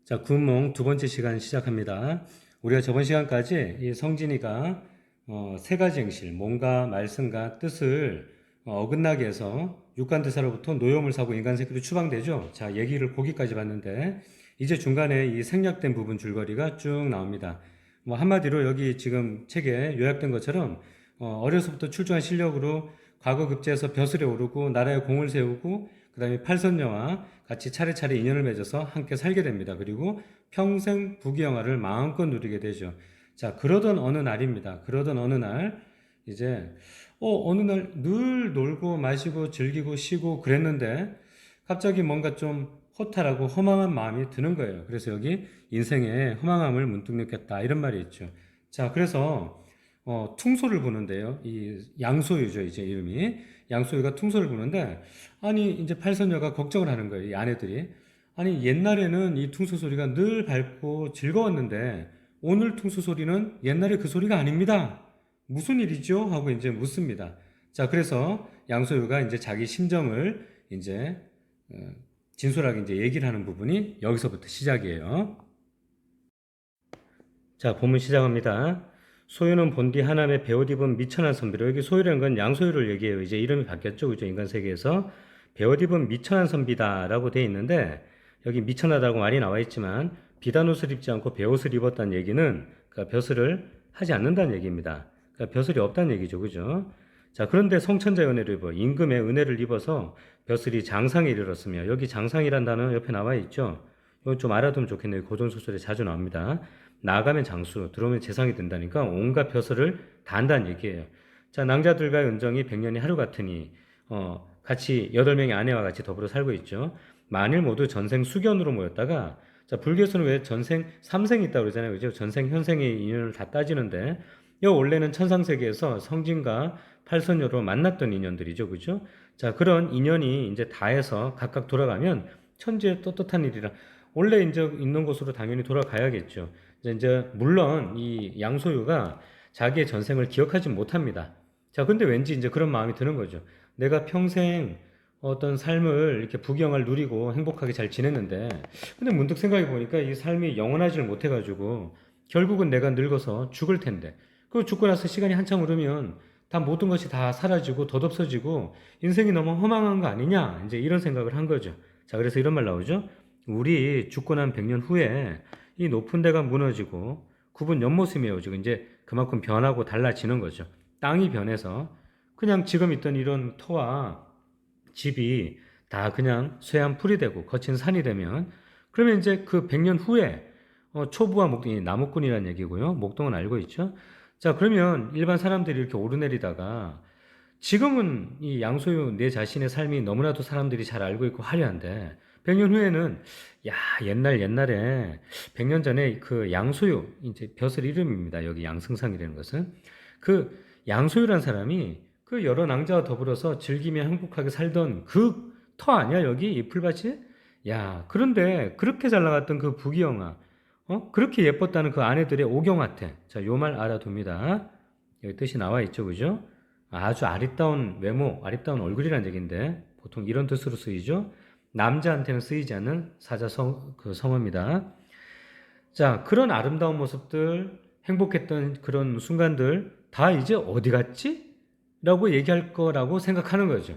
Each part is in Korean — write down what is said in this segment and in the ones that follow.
자, 구문몽 두 번째 시간 시작합니다. 우리가 저번 시간까지 이 성진이가 세 가지 행실, 몸과 말씀과 뜻을 어긋나게 해서 육간대사로부터 노여움을 사고 인간 새끼로 추방되죠. 자, 얘기를 거기까지 봤는데 이제 중간에 이 생략된 부분 줄거리가 쭉 나옵니다. 뭐 한마디로 여기 지금 책에 요약된 것처럼 어려서부터 출중한 실력으로 과거 급제에서 벼슬에 오르고 나라에 공을 세우고 그 다음에 팔선녀와 같이 차례차례 인연을 맺어서 함께 살게 됩니다. 그리고 평생 부귀영화를 마음껏 누리게 되죠. 자, 그러던 어느 날입니다. 그러던 어느 날 이제 어느 날 늘 놀고 마시고 즐기고 쉬고 그랬는데 갑자기 뭔가 좀 허탈하고 허망한 마음이 드는 거예요. 그래서 여기 인생에 허망함을 문득 느꼈다 이런 말이 있죠. 자, 그래서 퉁소를 부는데요. 이 양소유죠, 이제 이름이. 양소유가 퉁소를 부는데 아니 이제 팔선녀가 걱정을 하는 거예요. 이 아내들이. 아니 옛날에는 이 퉁소 소리가 늘 밝고 즐거웠는데 오늘 퉁소 소리는 옛날의 그 소리가 아닙니다. 무슨 일이죠? 하고 이제 묻습니다. 자, 그래서 양소유가 이제 자기 심정을 이제 어, 진솔하게 이제 얘기를 하는 부분이 여기서부터 시작이에요. 자, 본문 시작합니다. 소유는 본디 하남의 베옷 입은 미천한 선비로, 여기 소유라는 건 양소유를 얘기해요. 이제 이름이 바뀌었죠, 그죠? 인간 세계에서 베옷 입은 미천한 선비다라고 돼 있는데 여기 미천하다고 말이 나와 있지만 비단 옷을 입지 않고 베옷을 입었다는 얘기는 그러니까 벼슬을 하지 않는다는 얘기입니다. 그러니까 벼슬이 없다는 얘기죠, 그죠? 자, 그런데 성천자의 은혜를 입어 임금의 은혜를 입어서 벼슬이 장상에 이르렀으며, 여기 장상이란 단어 옆에 나와 있죠. 이건 좀 알아두면 좋겠네요. 고전 소설에 자주 나옵니다. 나아가면 장수, 들어오면 재상이 된다니까 온갖 벼슬을 다 한다는 얘기예요. 자, 낭자들과의 은정이 백년이 하루 같으니 같이 8명의 아내와 같이 더불어 살고 있죠. 만일 모두 전생 수견으로 모였다가, 자, 불교에서는 왜 전생 3생이 있다고 그러잖아요. 그죠? 전생 현생의 인연을 다 따지는데 이 원래는 천상세계에서 성진과 팔선녀로 만났던 인연들이죠. 그죠? 자, 그런 인연이 이제 다 해서 각각 돌아가면 천지의 떳떳한 일이라 원래 이제 있는 곳으로 당연히 돌아가야겠죠. 이제 물론 이 양소유가 자기의 전생을 기억하지 못합니다. 자, 근데 왠지 이제 그런 마음이 드는 거죠. 내가 평생 어떤 삶을 이렇게 부귀영화를 누리고 행복하게 잘 지냈는데, 근데 문득 생각해 보니까 이 삶이 영원하지를 못해가지고 결국은 내가 늙어서 죽을 텐데, 그 죽고 나서 시간이 한참 흐르면 다 모든 것이 다 사라지고 덧없어지고 인생이 너무 허망한 거 아니냐, 이제 이런 생각을 한 거죠. 자, 그래서 이런 말 나오죠. 우리 죽고 난 100년 후에 이 높은 데가 무너지고 굽은 연못이 메어지고 이제 그만큼 변하고 달라지는 거죠. 땅이 변해서 그냥 지금 있던 이런 터와 집이 다 그냥 쇠한 풀이 되고 거친 산이 되면, 그러면 이제 그 100년 후에 초부와 목동이 나무꾼이라는 얘기고요. 목동은 알고 있죠. 자, 그러면 일반 사람들이 이렇게 오르내리다가 지금은 이 양소유 내 자신의 삶이 너무나도 사람들이 잘 알고 있고 화려한데 100년 후에는 야, 옛날에 100년 전에 그 양소유, 이제 벼슬 이름입니다. 여기 양승상이라는 것은 그 양소유란 사람이 그 여러 낭자와 더불어서 즐기며 행복하게 살던 그 터 아니야, 여기 이 풀밭이? 야, 그런데 그렇게 잘 나갔던 그 부귀영화, 그렇게 예뻤다는 그 아내들의 오경화태. 자, 요 말 알아둡니다. 여기 뜻이 나와 있죠, 그죠? 아주 아리따운 외모, 아리따운 얼굴이란 얘기인데 보통 이런 뜻으로 쓰이죠. 남자한테는 쓰이지 않는 그 성어입니다. 자, 그런 아름다운 모습들, 행복했던 그런 순간들 다 이제 어디 갔지? 라고 얘기할 거라고 생각하는 거죠.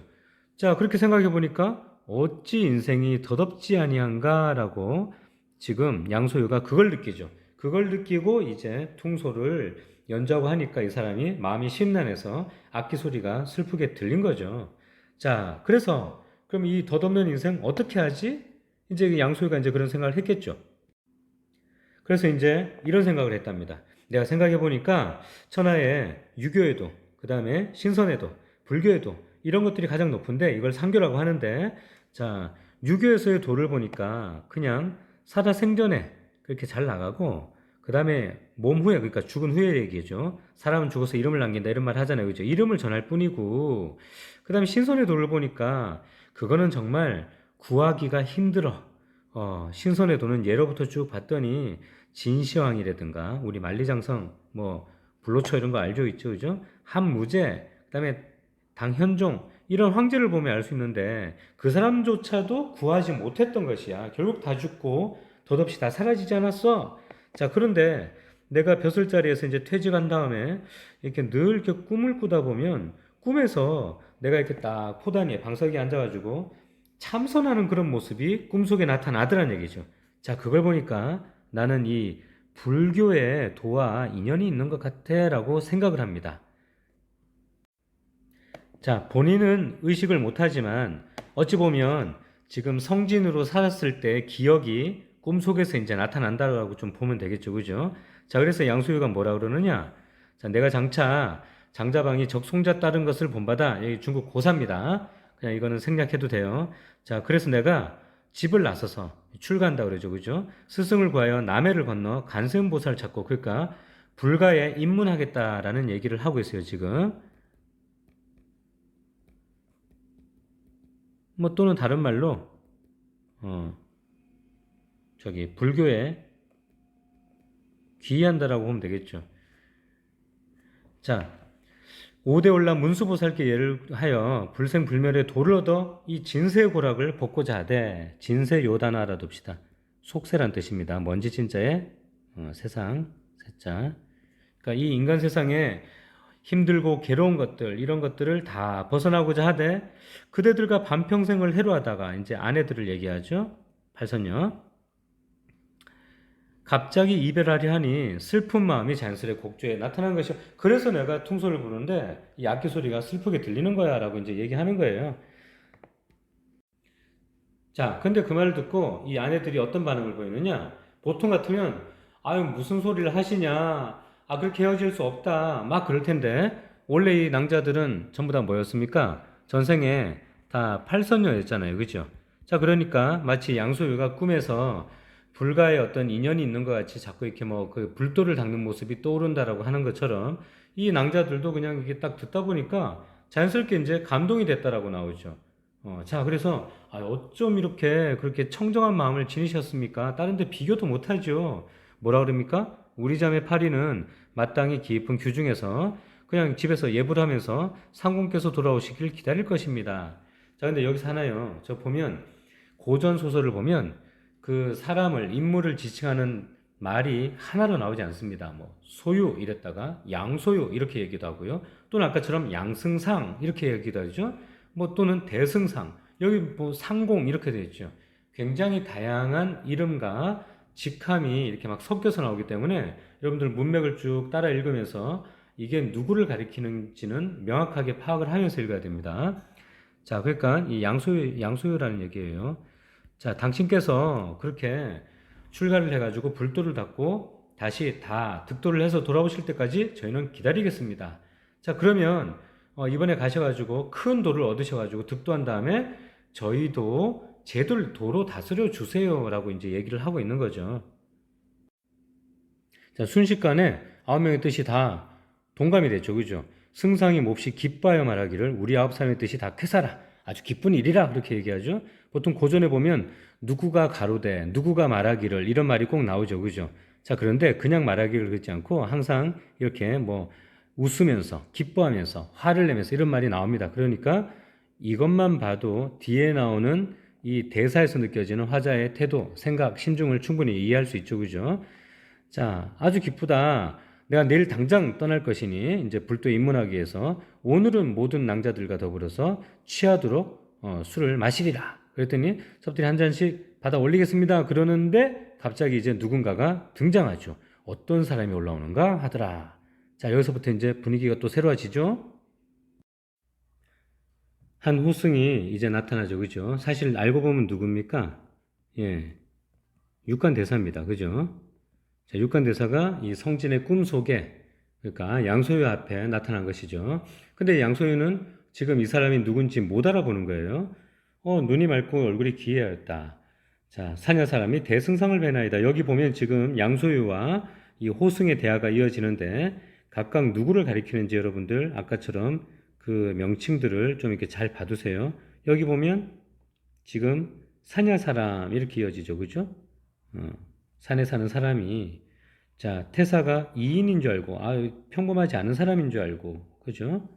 자, 그렇게 생각해 보니까 어찌 인생이 덧없지 아니한가라고 지금 양소유가 그걸 느끼죠. 그걸 느끼고 이제 퉁소를 연주하고 하니까 이 사람이 마음이 심란해서 악기 소리가 슬프게 들린 거죠. 자, 그래서 그럼 이 덧없는 인생 어떻게 하지? 이제 양소유가 이제 그런 생각을 했겠죠. 그래서 이제 이런 생각을 했답니다. 내가 생각해 보니까 천하에 유교에도, 그 다음에 신선에도, 불교에도 이런 것들이 가장 높은데 이걸 상교라고 하는데, 자, 유교에서의 도를 보니까 그냥 살아 생전에 그렇게 잘 나가고, 그 다음에 몸 후에, 그러니까 죽은 후에 얘기죠. 사람은 죽어서 이름을 남긴다 이런 말 하잖아요. 그죠? 이름을 전할 뿐이고, 그 다음에 신선의 도를 보니까 그거는 정말 구하기가 힘들어. 신선의 도는 예로부터 쭉 봤더니 진시황이라든가 우리 만리장성 뭐 불로초 이런 거 알죠, 있죠, 그죠? 한무제, 그다음에 당현종 이런 황제를 보면 알 수 있는데 그 사람조차도 구하지 못했던 것이야. 결국 다 죽고 덧없이 다 사라지지 않았어? 자, 그런데 내가 벼슬자리에서 이제 퇴직한 다음에 이렇게 늘 이렇게 꿈을 꾸다 보면 꿈에서 내가 이렇게 딱 포단위에 방석에 앉아가지고 참선하는 그런 모습이 꿈속에 나타나더란 얘기죠. 자, 그걸 보니까 나는 이 불교의 도와 인연이 있는 것 같아라고 생각을 합니다. 자, 본인은 의식을 못하지만 어찌 보면 지금 성진으로 살았을 때 기억이 꿈속에서 이제 나타난다고 좀 보면 되겠죠, 그죠? 자, 그래서 양수유가 뭐라 그러느냐? 자, 내가 장차 장자방이 적송자 따른 것을 본받아, 여기 중국 고사입니다. 그냥 이거는 생략해도 돼요. 자, 그래서 내가 집을 나서서 출가한다 그러죠, 그죠? 스승을 구하여 남해를 건너 간세음보살을 찾고, 그러니까 불가에 입문하겠다라는 얘기를 하고 있어요, 지금. 뭐 또는 다른 말로 어 저기 불교에 귀의한다라고 보면 되겠죠. 자, 오대올라 문수보살께 예를 하여 불생불멸의 도를 얻어 이 진세고락을 벗고자 하되 진세요단화 알아둡시다. 속세란 뜻입니다. 먼지 진자에 세상 세자. 그러니까 이 인간 세상에 힘들고 괴로운 것들 이런 것들을 다 벗어나고자 하되 그대들과 반평생을 해로하다가 이제 아내들을 얘기하죠. 팔선녀. 갑자기 이별하려 하니 슬픈 마음이 자연스레 곡조에 나타난 것이요. 그래서 내가 퉁소를 부르는데 이 악기 소리가 슬프게 들리는 거야 라고 이제 얘기하는 거예요. 자, 근데 그 말을 듣고 이 아내들이 어떤 반응을 보이느냐? 보통 같으면 아유 무슨 소리를 하시냐? 아 그렇게 헤어질 수 없다. 막 그럴 텐데 원래 이 낭자들은 전부 다 뭐였습니까? 전생에 다 팔선녀였잖아요. 그죠? 자, 그러니까 마치 양소유가 꿈에서 불가의 어떤 인연이 있는 것 같이 자꾸 이렇게 뭐 그 불도를 닦는 모습이 떠오른다라고 하는 것처럼 이 낭자들도 그냥 이게 딱 듣다 보니까 자연스럽게 이제 감동이 됐다라고 나오죠. 자, 그래서 어쩜 이렇게 그렇게 청정한 마음을 지니셨습니까? 다른 데 비교도 못하죠. 뭐라 그럽니까? 우리 자매 파리는 마땅히 깊은 규중에서 그냥 집에서 예불 하면서 상공께서 돌아오시길 기다릴 것입니다. 자, 근데 여기서 하나요. 저 보면 고전 소설을 보면 그 사람을 인물을 지칭하는 말이 하나로 나오지 않습니다. 뭐 소유 이랬다가 양소유 이렇게 얘기도 하고요. 또는 아까처럼 양승상 이렇게 얘기도 하죠. 뭐 또는 대승상 여기 뭐 상공 이렇게 되어 있죠. 굉장히 다양한 이름과 직함이 이렇게 막 섞여서 나오기 때문에 여러분들 문맥을 쭉 따라 읽으면서 이게 누구를 가리키는지는 명확하게 파악을 하면서 읽어야 됩니다. 자, 그러니까 이 양소유라는 얘기예요. 자, 당신께서 그렇게 출가를 해가지고 불도를 닫고 다시 다 득도를 해서 돌아오실 때까지 저희는 기다리겠습니다. 자, 그러면 이번에 가셔가지고 큰 도를 얻으셔가지고 득도한 다음에 저희도 제도를 도로 다스려 주세요라고 이제 얘기를 하고 있는 거죠. 자, 순식간에 9명의 뜻이 다 동감이 됐죠. 그죠? 승상이 몹시 기뻐하여 말하기를 우리 9사람의 뜻이 다 쾌사라. 아주 기쁜 일이라. 그렇게 얘기하죠. 보통 고전에 보면 누구가 가로되, 누구가 말하기를 이런 말이 꼭 나오죠. 그죠? 자, 그런데 그냥 말하기를 그러지 않고 항상 이렇게 뭐 웃으면서, 기뻐하면서, 화를 내면서 이런 말이 나옵니다. 그러니까 이것만 봐도 뒤에 나오는 이 대사에서 느껴지는 화자의 태도, 생각, 심중을 충분히 이해할 수 있죠. 그죠? 자, 아주 기쁘다. 내가 내일 당장 떠날 것이니 이제 불도에 입문하기 위해서 오늘은 모든 낭자들과 더불어서 취하도록 술을 마시리라. 그랬더니 섭들이 한 잔씩 받아 올리겠습니다. 그러는데 갑자기 이제 누군가가 등장하죠. 어떤 사람이 올라오는가 하더라. 자, 여기서부터 이제 분위기가 또 새로워지죠. 한 후승이 이제 나타나죠. 그죠? 사실 알고 보면 누굽니까? 예, 육관대사입니다. 그죠? 자, 육관대사가 이 성진의 꿈속에 그러니까 양소유 앞에 나타난 것이죠. 근데 양소유는 지금 이 사람이 누군지 못 알아보는 거예요. 눈이 맑고 얼굴이 기이하였다. 자, 사냐 사람이 대승상을 배나이다. 여기 보면 지금 양소유와 이 호승의 대화가 이어지는데 각각 누구를 가리키는지 여러분들 아까처럼 그 명칭들을 좀 이렇게 잘 봐두세요. 여기 보면 지금 사냐 사람 이렇게 이어지죠. 그죠? 산에 사는 사람이 자, 태사가 2인인 줄 알고 평범하지 않은 사람인 줄 알고 그죠?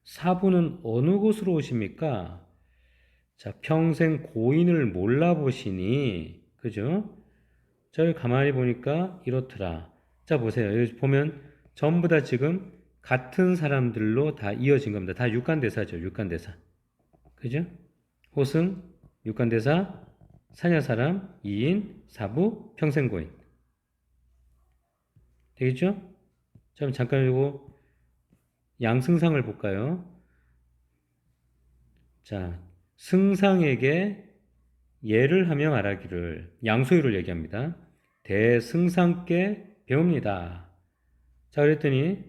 사부는 어느 곳으로 오십니까? 자, 평생 고인을 몰라보시니 그죠? 자, 여기 가만히 보니까 이렇더라. 자, 보세요. 여기 보면 전부 다 지금 같은 사람들로 다 이어진 겁니다. 다 육간대사죠. 육간대사. 그죠? 호승, 육간대사, 사냐사람, 이인, 사부, 평생고인. 되겠죠? 자, 그럼 잠깐 이거 양승상을 볼까요? 자, 승상에게 예를 하며 말하기를 양소유를 얘기합니다. 대승상께 배웁니다. 자, 그랬더니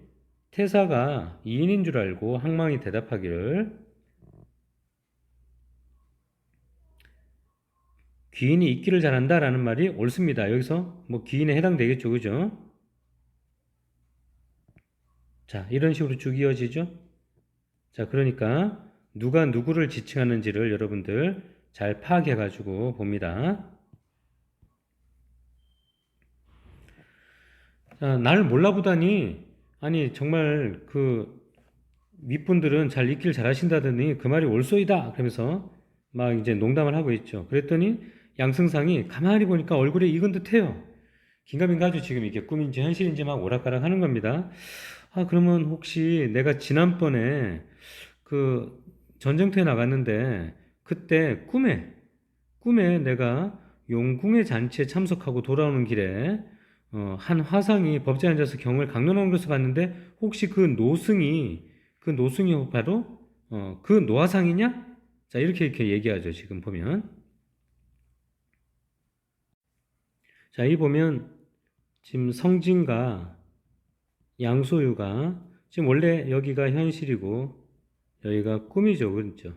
태사가 이인인 줄 알고 항망이 대답하기를 귀인이 읽기를 잘한다라는 말이 옳습니다. 여기서 뭐 귀인에 해당되겠죠, 그죠? 자, 이런 식으로 쭉 이어지죠. 자, 그러니까 누가 누구를 지칭하는지를 여러분들 잘 파악해가지고 봅니다. 자, 나를 몰라보다니, 아니, 정말 그 윗분들은 잘 읽기를 잘하신다더니 그 말이 옳소이다. 그러면서 막 이제 농담을 하고 있죠. 그랬더니 양승상이 가만히 보니까 얼굴에 익은 듯해요. 긴가민가 아주 지금 이게 꿈인지 현실인지 막 오락가락 하는 겁니다. 아, 그러면 혹시 내가 지난번에 그 전쟁터에 나갔는데 그때 꿈에 내가 용궁의 잔치에 참석하고 돌아오는 길에 한 화상이 법제에 앉아서 경을 강론하는 것을 봤는데 혹시 그 노승이 바로 그 노화상이냐? 자, 이렇게 얘기하죠. 지금 보면. 자, 이 보면 지금 성진과 양소유가 지금 원래 여기가 현실이고 여기가 꿈이죠. 그렇죠?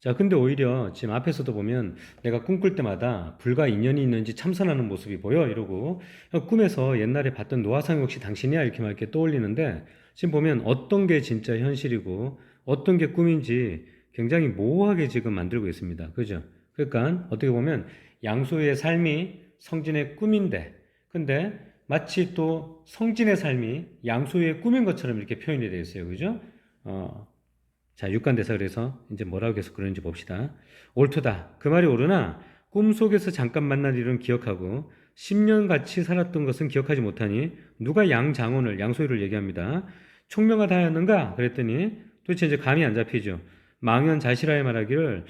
자, 근데 오히려 지금 앞에서도 보면 내가 꿈꿀 때마다 불과 인연이 있는지 참선하는 모습이 보여 이러고 꿈에서 옛날에 봤던 노화상 혹시 당신이야 이렇게 막 이렇게 떠올리는데 지금 보면 어떤 게 진짜 현실이고 어떤 게 꿈인지 굉장히 모호하게 지금 만들고 있습니다. 그죠? 그러니까 어떻게 보면 양소의 삶이 성진의 꿈인데 근데 마치 또 성진의 삶이 양소의 꿈인 것처럼 이렇게 표현이 되어 있어요. 그죠? 자, 육간대사 그래서 이제 뭐라고 계속 그러는지 봅시다. 옳도다. 그 말이 옳으나 꿈속에서 잠깐 만난 일은 기억하고 10년 같이 살았던 것은 기억하지 못하니 누가 양장원을 양소유를 얘기합니다. 총명하다 하였는가? 그랬더니 도대체 이제 감이 안 잡히죠. 망연자실하여 말하기를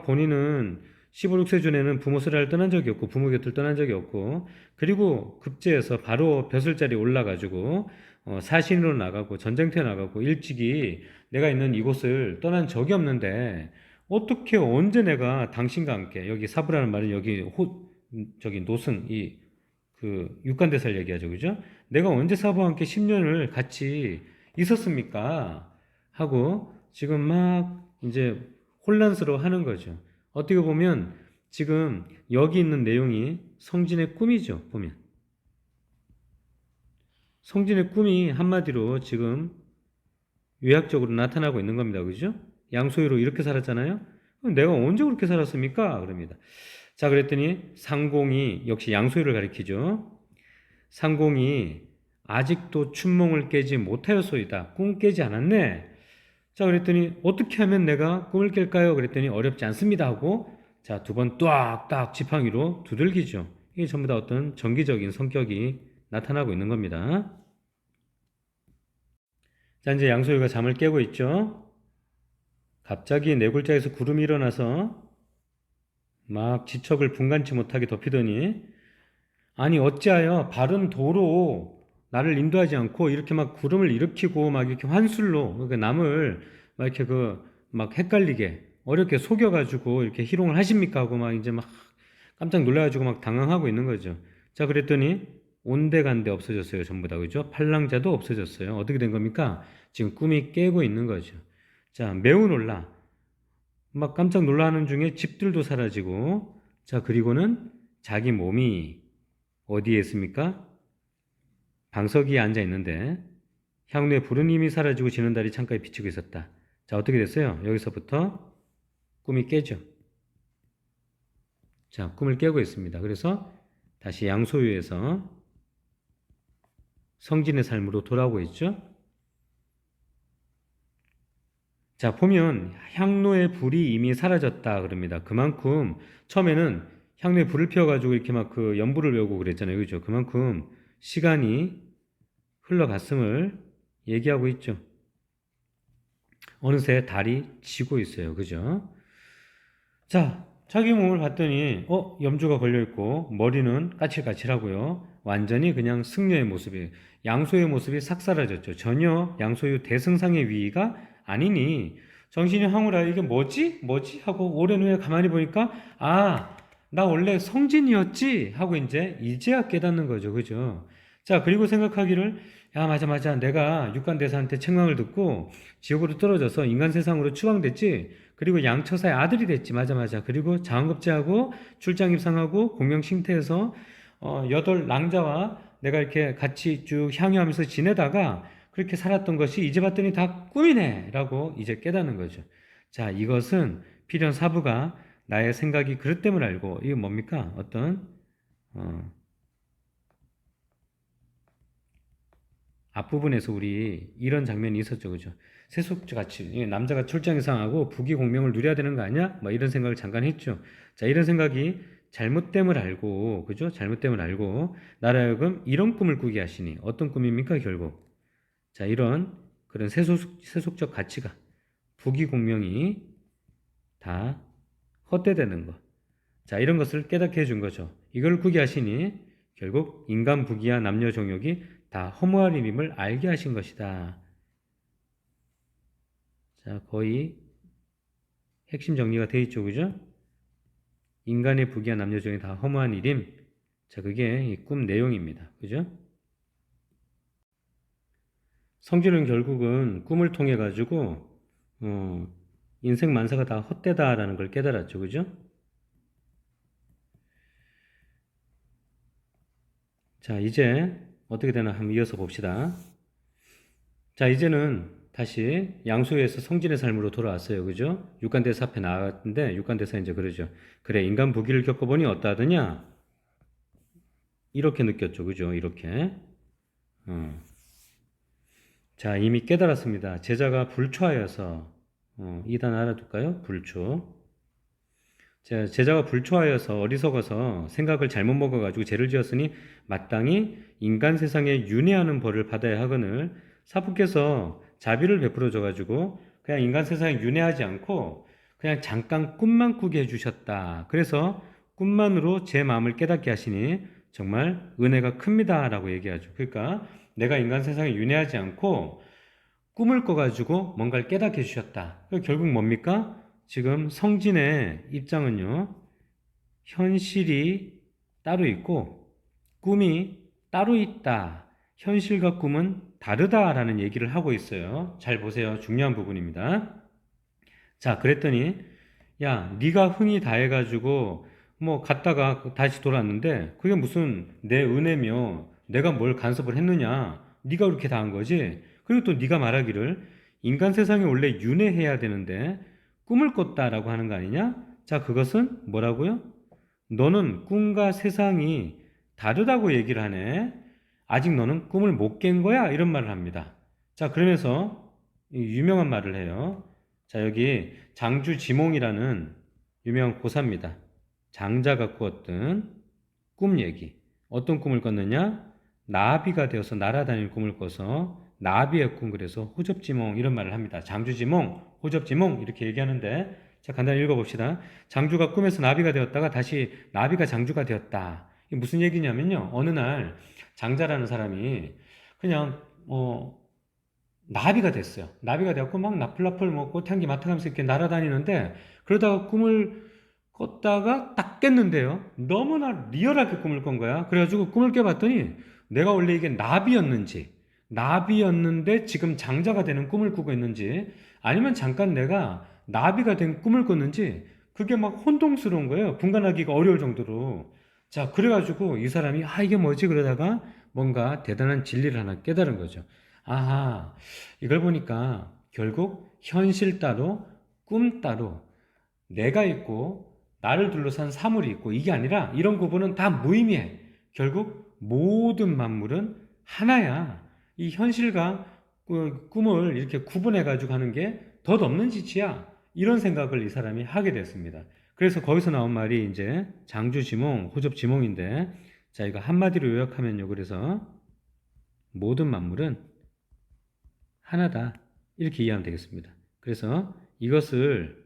본인은 15, 6세 전에는 부모 쓰라를 떠난 적이 없고 부모 곁을 떠난 적이 없고 그리고 급제해서 바로 벼슬자리에 올라가지고 사신으로 나가고 전쟁터에 나가고 일찍이 내가 있는 이곳을 떠난 적이 없는데 어떻게 언제 내가 당신과 함께 여기 사부라는 말은 여기 저기 노승 이 그 육간대사를 얘기하죠, 그죠? 내가 언제 사부와 함께 10년을 같이 있었습니까? 하고 지금 막 이제 혼란스러워하는 거죠. 어떻게 보면 지금 여기 있는 내용이 성진의 꿈이죠, 보면. 성진의 꿈이 한마디로 지금 요약적으로 나타나고 있는 겁니다. 그죠? 양소유로 이렇게 살았잖아요? 그럼 내가 언제 그렇게 살았습니까? 그럽니다. 자, 그랬더니 상공이 역시 양소유를 가리키죠. 상공이 아직도 춘몽을 깨지 못하였소이다. 꿈 깨지 않았네. 자, 그랬더니 어떻게 하면 내가 꿈을 깰까요? 그랬더니 어렵지 않습니다 하고 자, 두 번 뚜악딱 지팡이로 두들기죠. 이게 전부 다 어떤 정기적인 성격이 나타나고 있는 겁니다. 자, 이제 양소유가 잠을 깨고 있죠. 갑자기 네 글자에서 구름이 일어나서 막 지척을 분간치 못하게 덮이더니 아니 어찌하여 바른 도로 나를 인도하지 않고 이렇게 막 구름을 일으키고 막 이렇게 환술로 그러니까 남을 막 이렇게 막 헷갈리게 어렵게 속여가지고 이렇게 희롱을 하십니까 하고 막 이제 막 깜짝 놀라가지고 막 당황하고 있는 거죠. 자, 그랬더니 온데간데 없어졌어요. 전부 다. 그죠? 팔랑자도 없어졌어요. 어떻게 된 겁니까? 지금 꿈이 깨고 있는 거죠. 자, 매우 놀라. 막 깜짝 놀라는 중에 집들도 사라지고 자, 그리고는 자기 몸이 어디에 있습니까? 방석이에 앉아 있는데 향로에 불은 이미 사라지고 지는 달이 창가에 비치고 있었다. 자, 어떻게 됐어요? 여기서부터 꿈이 깨죠. 자, 꿈을 깨고 있습니다. 그래서 다시 양소유에서 성진의 삶으로 돌아오고 있죠. 자, 보면 향로의 불이 이미 사라졌다 그럽니다. 그만큼 처음에는 향로에 불을 피워가지고 이렇게 막 그 연불을 외우고 그랬잖아요. 그죠? 그만큼 시간이 흘러갔음을 얘기하고 있죠. 어느새 달이 지고 있어요. 그죠? 자, 자기 몸을 봤더니 염주가 걸려있고 머리는 까칠까칠하고요. 완전히 그냥 승려의 모습이, 양소의 모습이 싹 사라졌죠. 전혀 양소유 대승상의 위가 아니니 정신이 황홀하여 이게 뭐지? 뭐지? 하고 오랜 후에 가만히 보니까 나 원래 성진이었지? 하고 이제야 깨닫는 거죠. 그죠? 자, 그리고 생각하기를 야, 맞아, 맞아. 내가 육관대사한테 책망을 듣고 지옥으로 떨어져서 인간 세상으로 추방됐지? 그리고 양처사의 아들이 됐지. 맞아, 맞아. 그리고 장급제하고 출장 입상하고 공명싱태에서 여덟 랑자와 내가 이렇게 같이 쭉 향유하면서 지내다가 그렇게 살았던 것이 이제 봤더니 다 꿈이네 라고 이제 깨닫는 거죠. 자, 이것은 필연 사부가 나의 생각이 그릇됨을 알고 이게 뭡니까? 어떤 앞부분에서 우리 이런 장면이 있었죠. 그죠? 세속같이 남자가 출장 이상하고 부귀 공명을 누려야 되는 거 아니야? 뭐 이런 생각을 잠깐 했죠. 자, 이런 생각이 잘못됨을 알고, 그죠? 잘못됨을 알고 나라 하여금 이런 꿈을 꾸게 하시니 어떤 꿈입니까? 결국 자, 이런 그런 세속적 가치가 부귀 공명이 다 헛되되는 것. 자, 이런 것을 깨닫게 해준 거죠. 이걸 꾸게 하시니 결국 인간 부귀와 남녀 정욕이 다 허무한 일임을 알게 하신 것이다. 자, 거의 핵심 정리가 되어 있죠. 그죠? 인간의 부귀와 남녀 정욕이 다 허무한 일임. 자, 그게 이 꿈 내용입니다. 그죠? 성질은 결국은 꿈을 통해 가지고 인생 만사가 다 헛되다라는 걸 깨달았죠. 그죠? 자, 이제 어떻게 되나 한번 이어서 봅시다. 자, 이제는 다시 양수에서 성진의 삶으로 돌아왔어요. 그죠? 육간대사 앞에 나왔는데 육간대사 이제 그러죠. 그래, 인간 부귀를 겪어보니 어떠하더냐? 이렇게 느꼈죠. 그죠? 이렇게. 어. 자, 이미 깨달았습니다. 제자가 불초하여서 2단 알아둘까요? 불초. 자, 제자가 불초하여서 어리석어서 생각을 잘못 먹어가지고 죄를 지었으니 마땅히 인간 세상에 윤회하는 벌을 받아야 하거늘 사부께서 자비를 베풀어 줘가지고 그냥 인간 세상에 윤회하지 않고 그냥 잠깐 꿈만 꾸게 해주셨다. 그래서 꿈만으로 제 마음을 깨닫게 하시니 정말 은혜가 큽니다라고 얘기하죠. 그러니까 내가 인간 세상에 윤회하지 않고 꿈을 꿔가지고 뭔가를 깨닫게 해주셨다. 결국 뭡니까? 지금 성진의 입장은요, 현실이 따로 있고 꿈이 따로 있다. 현실과 꿈은 다르다라는 얘기를 하고 있어요. 잘 보세요. 중요한 부분입니다. 자, 그랬더니 야, 네가 흥이 다해가지고 뭐 갔다가 다시 돌아왔는데 그게 무슨 내 은혜며 내가 뭘 간섭을 했느냐? 네가 그렇게 다 한 거지. 그리고 또 네가 말하기를 인간 세상에 원래 윤회해야 되는데 꿈을 꿨다라고 하는 거 아니냐? 자, 그것은 뭐라고요? 너는 꿈과 세상이 다르다고 얘기를 하네. 아직 너는 꿈을 못 깬 거야? 이런 말을 합니다. 자, 그러면서 유명한 말을 해요. 자, 여기 장주지몽이라는 유명한 고사입니다. 장자가 꾸었던 꿈 얘기. 어떤 꿈을 꿨느냐? 나비가 되어서 날아다니는 꿈을 꿔서 나비의 꿈, 그래서 호접지몽 이런 말을 합니다. 장주지몽, 호접지몽 이렇게 얘기하는데 자, 간단히 읽어봅시다. 장주가 꿈에서 나비가 되었다가 다시 나비가 장주가 되었다. 이게 무슨 얘기냐면요. 어느 날 장자라는 사람이 그냥 나비가 됐어요. 나비가 되었고 막 나풀나풀 뭐 꽃향기 맡아가면서 이렇게 날아다니는데 그러다가 꿈을 꿨다가 딱 깼는데요. 너무나 리얼하게 꿈을 꾼 거야. 그래가지고 꿈을 깨봤더니 내가 원래 이게 나비였는데 지금 장자가 되는 꿈을 꾸고 있는지 아니면 잠깐 내가 나비가 된 꿈을 꿨는지 그게 막 혼동스러운 거예요. 분간하기가 어려울 정도로. 자, 그래가지고 이 사람이 이게 뭐지? 그러다가 뭔가 대단한 진리를 하나 깨달은 거죠. 아하, 이걸 보니까 결국 현실 따로 꿈 따로 내가 있고 나를 둘러싼 사물이 있고 이게 아니라 이런 구분은 다 무의미해. 결국 모든 만물은 하나야. 이 현실과 그 꿈을 이렇게 구분해 가지고 하는 게 덧없는 짓이야. 이런 생각을 이 사람이 하게 됐습니다. 그래서 거기서 나온 말이 이제 장주지몽, 호접지몽인데, 자, 이거 한마디로 요약하면요. 그래서 모든 만물은 하나다. 이렇게 이해하면 되겠습니다. 그래서 이것을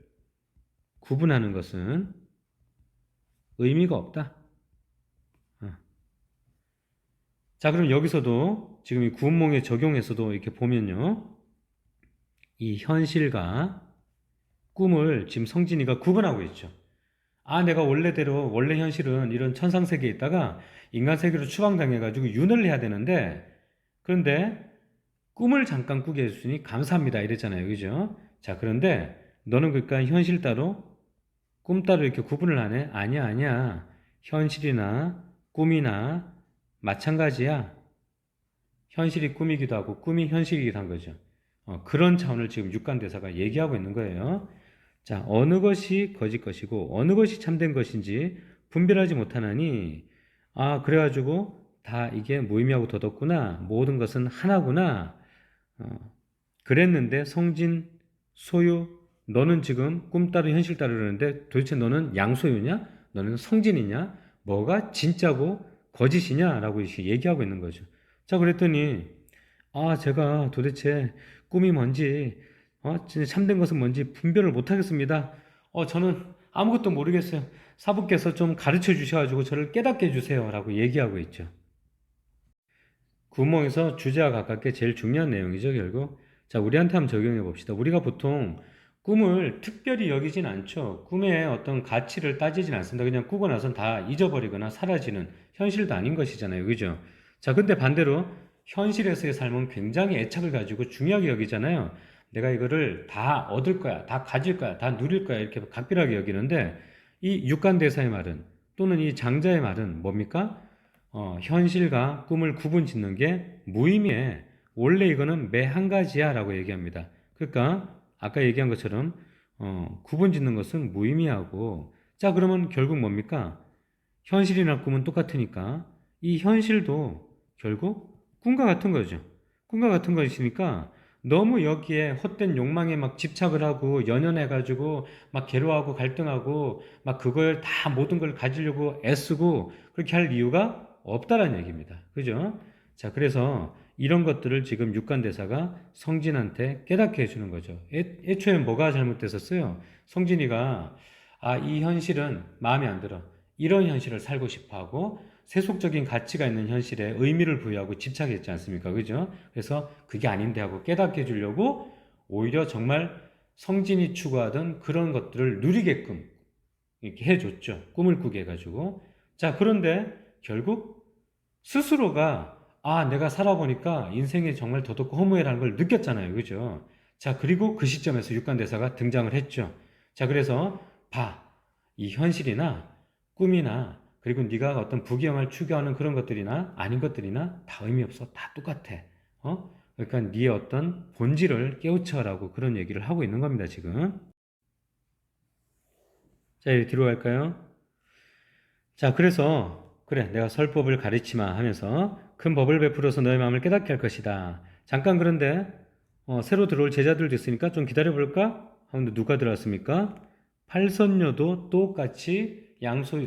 구분하는 것은 의미가 없다. 어. 자, 그럼 여기서도 지금 이 구운몽에 적용해서도 이렇게 보면요. 이 현실과 꿈을 지금 성진이가 구분하고 있죠. 아, 내가 원래대로, 원래 현실은 이런 천상세계에 있다가 인간세계로 추방당해가지고 윤회를 해야 되는데, 그런데 꿈을 잠깐 꾸게 해주시니 감사합니다. 이랬잖아요. 그죠? 자, 그런데 너는 그러니까 현실 따로, 꿈 따로 이렇게 구분을 하네? 아니야, 아니야. 현실이나 꿈이나 마찬가지야. 현실이 꿈이기도 하고 꿈이 현실이기도 한 거죠. 그런 차원을 지금 육관대사가 얘기하고 있는 거예요. 자, 어느 것이 거짓 것이고 어느 것이 참된 것인지 분별하지 못하나니, 아, 그래가지고 다 이게 무의미하고 도덕구나. 모든 것은 하나구나. 그랬는데 성진, 소유, 너는 지금 꿈 따로 현실 따로 그러는데 도대체 너는 양소유냐? 너는 성진이냐? 뭐가 진짜고 거짓이냐? 라고 이렇게 얘기하고 있는 거죠. 자, 그랬더니 아, 제가 도대체 꿈이 뭔지, 진짜 참된 것은 뭔지 분별을 못 하겠습니다. 저는 아무것도 모르겠어요. 사부께서 좀 가르쳐 주셔가지고 저를 깨닫게 해주세요. 라고 얘기하고 있죠. 구멍에서 주제와 가깝게 제일 중요한 내용이죠, 결국. 자, 우리한테 한번 적용해 봅시다. 우리가 보통 꿈을 특별히 여기진 않죠. 꿈의 어떤 가치를 따지진 않습니다. 그냥 꾸고 나선 다 잊어버리거나 사라지는 현실도 아닌 것이잖아요. 그죠? 자, 근데 반대로 현실에서의 삶은 굉장히 애착을 가지고 중요하게 여기잖아요. 내가 이거를 다 얻을 거야, 다 가질 거야, 다 누릴 거야, 이렇게 각별하게 여기는데, 이 육간대사의 말은, 또는 이 장자의 말은 뭡니까? 현실과 꿈을 구분 짓는 게 무의미해. 원래 이거는 매 한 가지야 라고 얘기합니다. 그러니까 아까 얘기한 것처럼 구분 짓는 것은 무의미하고, 자, 그러면 결국 뭡니까? 현실이나 꿈은 똑같으니까 이 현실도 결국 꿈과 같은 거죠. 꿈과 같은 것이니까 너무 여기에 헛된 욕망에 막 집착을 하고 연연해가지고 막 괴로워하고 갈등하고 막 그걸 다 모든 걸 가지려고 애쓰고 그렇게 할 이유가 없다라는 얘기입니다. 그죠? 자, 그래서 이런 것들을 지금 육관대사가 성진한테 깨닫게 해주는 거죠. 애초에 뭐가 잘못됐었어요? 성진이가 아, 이 현실은 마음에 안 들어. 이런 현실을 살고 싶어 하고 세속적인 가치가 있는 현실에 의미를 부여하고 집착했지 않습니까? 그죠? 그래서 그게 아닌데 하고 깨닫게 해주려고 오히려 정말 성진이 추구하던 그런 것들을 누리게끔 이렇게 해줬죠. 꿈을 꾸게 해가지고. 자, 그런데 결국 스스로가 아, 내가 살아보니까 인생에 정말 도덕과 허무해라는 걸 느꼈잖아요. 그죠? 자, 그리고 그 시점에서 육관대사가 등장을 했죠. 자, 그래서 봐. 이 현실이나 꿈이나 그리고 네가 어떤 부귀영화를 추구하는 그런 것들이나 아닌 것들이나 다 의미 없어. 다 똑같아. 그러니까 네의 어떤 본질을 깨우쳐라고 그런 얘기를 하고 있는 겁니다, 지금. 자, 이제 뒤로 갈까요? 자, 그래서 그래, 내가 설법을 가르치마 하면서 큰 법을 베풀어서 너의 마음을 깨닫게 할 것이다. 잠깐 그런데 새로 들어올 제자들도 있으니까 좀 기다려볼까? 하는데 누가 들어왔습니까? 팔선녀도 똑같이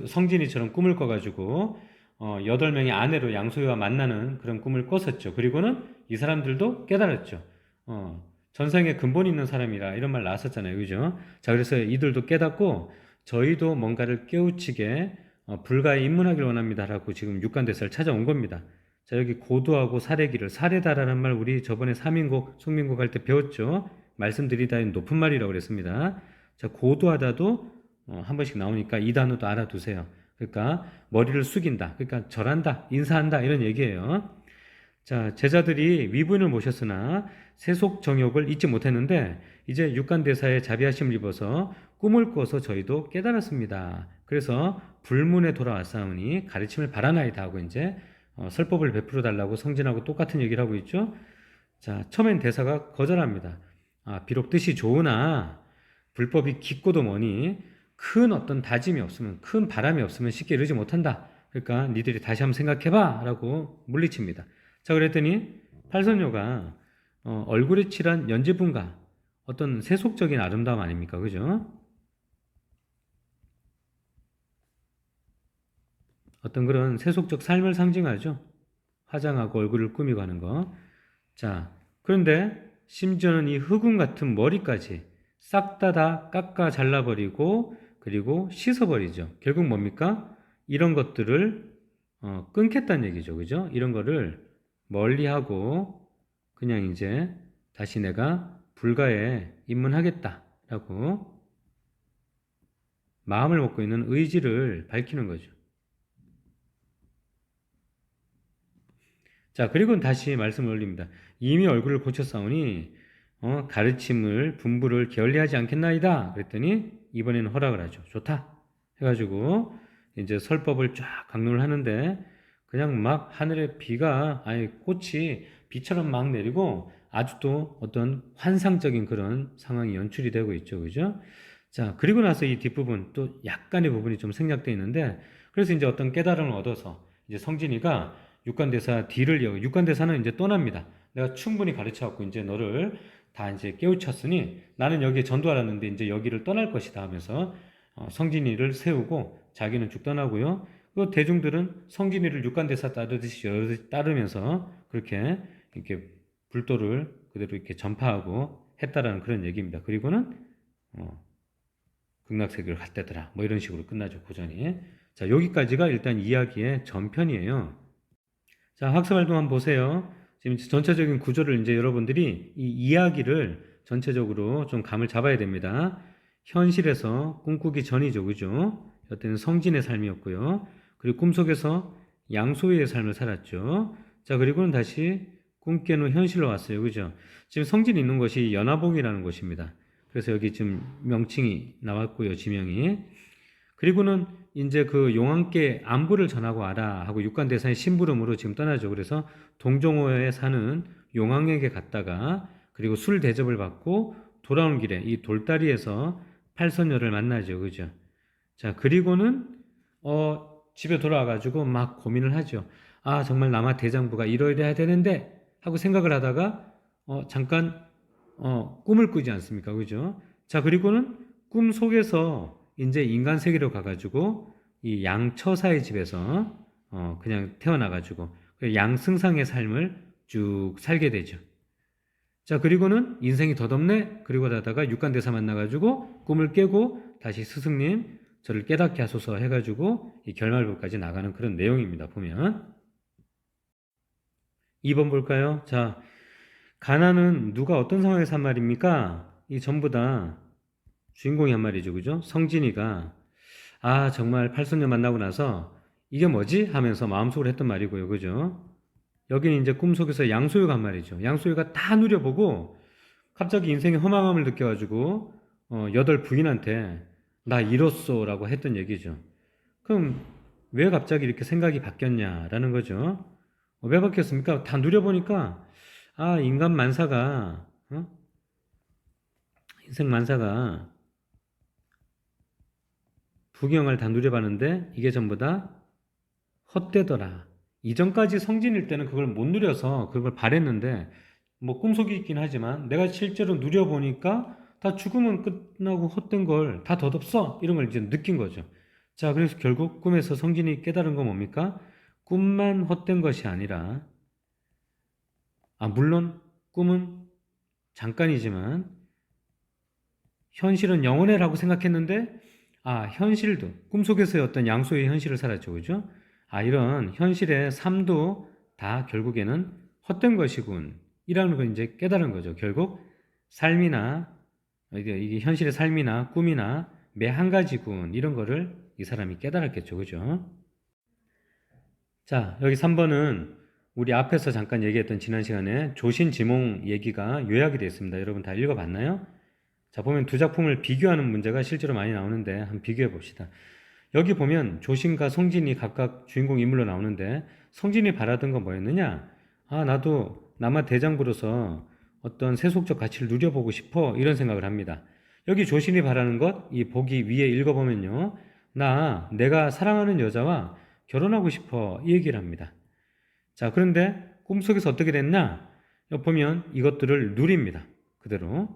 성진이처럼 꿈을 꿔가지고 8명의 아내로 양소유와 만나는 그런 꿈을 꿨었죠. 그리고는 이 사람들도 깨달았죠. 전생에 근본 있는 사람이라 이런 말 나왔었잖아요. 그죠? 자, 그래서 이들도 깨닫고 저희도 뭔가를 깨우치게 불가에 입문하길 원합니다라고 지금 육관대사를 찾아온 겁니다. 자, 여기 고도하고 사례기를, 사례다라는 말 우리 저번에 사민곡, 송민곡 할 때 배웠죠. 말씀드리다는 높은 말이라고 그랬습니다. 자, 고도하다도 한 번씩 나오니까 이 단어도 알아두세요. 그러니까 머리를 숙인다, 그러니까 절한다, 인사한다 이런 얘기예요. 자, 제자들이 위부인을 모셨으나 세속 정욕을 잊지 못했는데 이제 육간대사의 자비하심을 입어서 꿈을 꿔서 저희도 깨달았습니다. 그래서 불문에 돌아왔사오니 가르침을 바라나이다 하고 이제 설법을 베풀어 달라고 성진하고 똑같은 얘기를 하고 있죠. 자, 처음엔 대사가 거절합니다. 아, 비록 뜻이 좋으나 불법이 깊고도 뭐니 큰 어떤 다짐이 없으면, 큰 바람이 없으면 쉽게 이르지 못한다. 그러니까 니들이 다시 한번 생각해봐 라고 물리칩니다. 자, 그랬더니 팔선녀가 얼굴에 칠한 연지분과 어떤 세속적인 아름다움 아닙니까? 그죠? 어떤 그런 세속적 삶을 상징하죠. 화장하고 얼굴을 꾸미고 하는 거. 자, 그런데 심지어는 이 흑운 같은 머리까지 싹 다 깎아 잘라버리고 그리고 씻어버리죠. 결국 뭡니까? 이런 것들을 끊겠다는 얘기죠. 그죠? 이런 거를 멀리하고 그냥 이제 다시 내가 불가에 입문하겠다라고 마음을 먹고 있는 의지를 밝히는 거죠. 자, 그리고 다시 말씀을 올립니다. 이미 얼굴을 고쳤사오니 가르침을 분부를 게을리하지 않겠나이다. 그랬더니 이번에는 허락을 하죠. 좋다. 해가지고 이제 설법을 쫙 강론을 하는데 그냥 막 하늘에 비가 아니 꽃이 비처럼 막 내리고 아주 또 어떤 환상적인 그런 상황이 연출이 되고 있죠. 그죠? 자, 그리고 나서 이 뒷부분 또 약간의 부분이 좀 생략되어 있는데 그래서 이제 어떤 깨달음을 얻어서 이제 성진이가 육관대사 뒤를 이어 육관대사는 이제 떠납니다. 내가 충분히 가르쳐갖고 이제 너를 다 이제 깨우쳤으니 나는 여기에 전도하라는데 이제 여기를 떠날 것이다 하면서 성진이를 세우고 자기는 쭉 떠나고요. 그 대중들은 성진이를 육관대사 따르듯이 따르면서 그렇게 이렇게 불도를 그대로 이렇게 전파하고 했다라는 그런 얘기입니다. 그리고는 극락세계를 갔다더라. 뭐 이런 식으로 끝나죠. 고전이. 자, 여기까지가 일단 이야기의 전편이에요. 자, 학습활동 한번 보세요. 지금 전체적인 구조를 이제 여러분들이 이 이야기를 전체적으로 좀 감을 잡아야 됩니다. 현실에서 꿈꾸기 전이죠. 그죠? 어떤 성진의 삶이었고요. 그리고 꿈속에서 양소희의 삶을 살았죠. 자, 그리고는 다시 꿈 깬 후 현실로 왔어요. 그죠? 지금 성진이 있는 곳이 연화봉이라는 곳입니다. 그래서 여기 지금 명칭이 나왔고요. 지명이. 그리고는 이제 그 용왕께 안부를 전하고 와라 하고 육관대사의 심부름으로 지금 떠나죠. 그래서 동종호에 사는 용왕에게 갔다가 그리고 술 대접을 받고 돌아오는 길에 이 돌다리에서 팔선녀를 만나죠. 그죠? 자, 그리고는 집에 돌아와가지고 막 고민을 하죠. 아, 정말 남아 대장부가 이러이러해야 되는데 하고 생각을 하다가 잠깐 꿈을 꾸지 않습니까? 그죠? 자, 그리고는 꿈 속에서 이제 인간 세계로 가가지고 이 양처사의 집에서 그냥 태어나가지고 그 양승상의 삶을 쭉 살게 되죠. 자, 그리고는 인생이 덧없네. 그리고 하다가 육관대사 만나가지고 꿈을 깨고 다시 스승님 저를 깨닫게 하소서 해가지고 이 결말부까지 나가는 그런 내용입니다. 보면 2번 볼까요? 자, 가나는 누가 어떤 상황에서 한 말입니까? 이 전부 다 주인공이 한 말이죠. 그죠? 성진이가 아, 정말 팔손녀 만나고 나서 이게 뭐지? 하면서 마음속으로 했던 말이고요. 그죠? 여기는 이제 꿈속에서 양소유가 한 말이죠. 양소유가 다 누려보고 갑자기 인생의 허망함을 느껴가지고 여덟 부인한테 나 이뤘소라고 했던 얘기죠. 그럼 왜 갑자기 이렇게 생각이 바뀌었냐라는 거죠. 왜 바뀌었습니까? 다 누려보니까 아, 인간 만사가 인생 만사가 부경을 다 누려봤는데 이게 전부 다 헛되더라. 이전까지 성진일 때는 그걸 못 누려서 그걸 바랬는데 뭐 꿈속이 있긴 하지만 내가 실제로 누려보니까 다 죽으면 끝나고 헛된 걸 다 덧없어 이런 걸 이제 느낀 거죠. 자, 그래서 결국 꿈에서 성진이 깨달은 건 뭡니까? 꿈만 헛된 것이 아니라 물론 꿈은 잠깐이지만 현실은 영원해라고 생각했는데 현실도 꿈속에서의 어떤 양소의 현실을 살았죠. 그죠? 이런 현실의 삶도 다 결국에는 헛된 것이군. 이라는 걸 이제 깨달은 거죠. 결국 삶이나 이게 현실의 삶이나 꿈이나 매 한 가지군. 이런 거를 이 사람이 깨달았겠죠. 그죠? 자, 여기 3번은 우리 앞에서 잠깐 얘기했던 지난 시간에 조신지몽 얘기가 요약이 되어 있습니다. 여러분 다 읽어봤나요? 자, 보면 두 작품을 비교하는 문제가 실제로 많이 나오는데 한번 비교해 봅시다. 여기 보면 조신과 성진이 각각 주인공 인물로 나오는데 성진이 바라던 건 뭐였느냐? 나도 남아 대장부로서 어떤 세속적 가치를 누려보고 싶어 이런 생각을 합니다. 여기 조신이 바라는 것, 이 보기 위에 읽어보면요. 내가 사랑하는 여자와 결혼하고 싶어 이 얘기를 합니다. 자, 그런데 꿈속에서 어떻게 됐나? 보면 이것들을 누립니다. 그대로.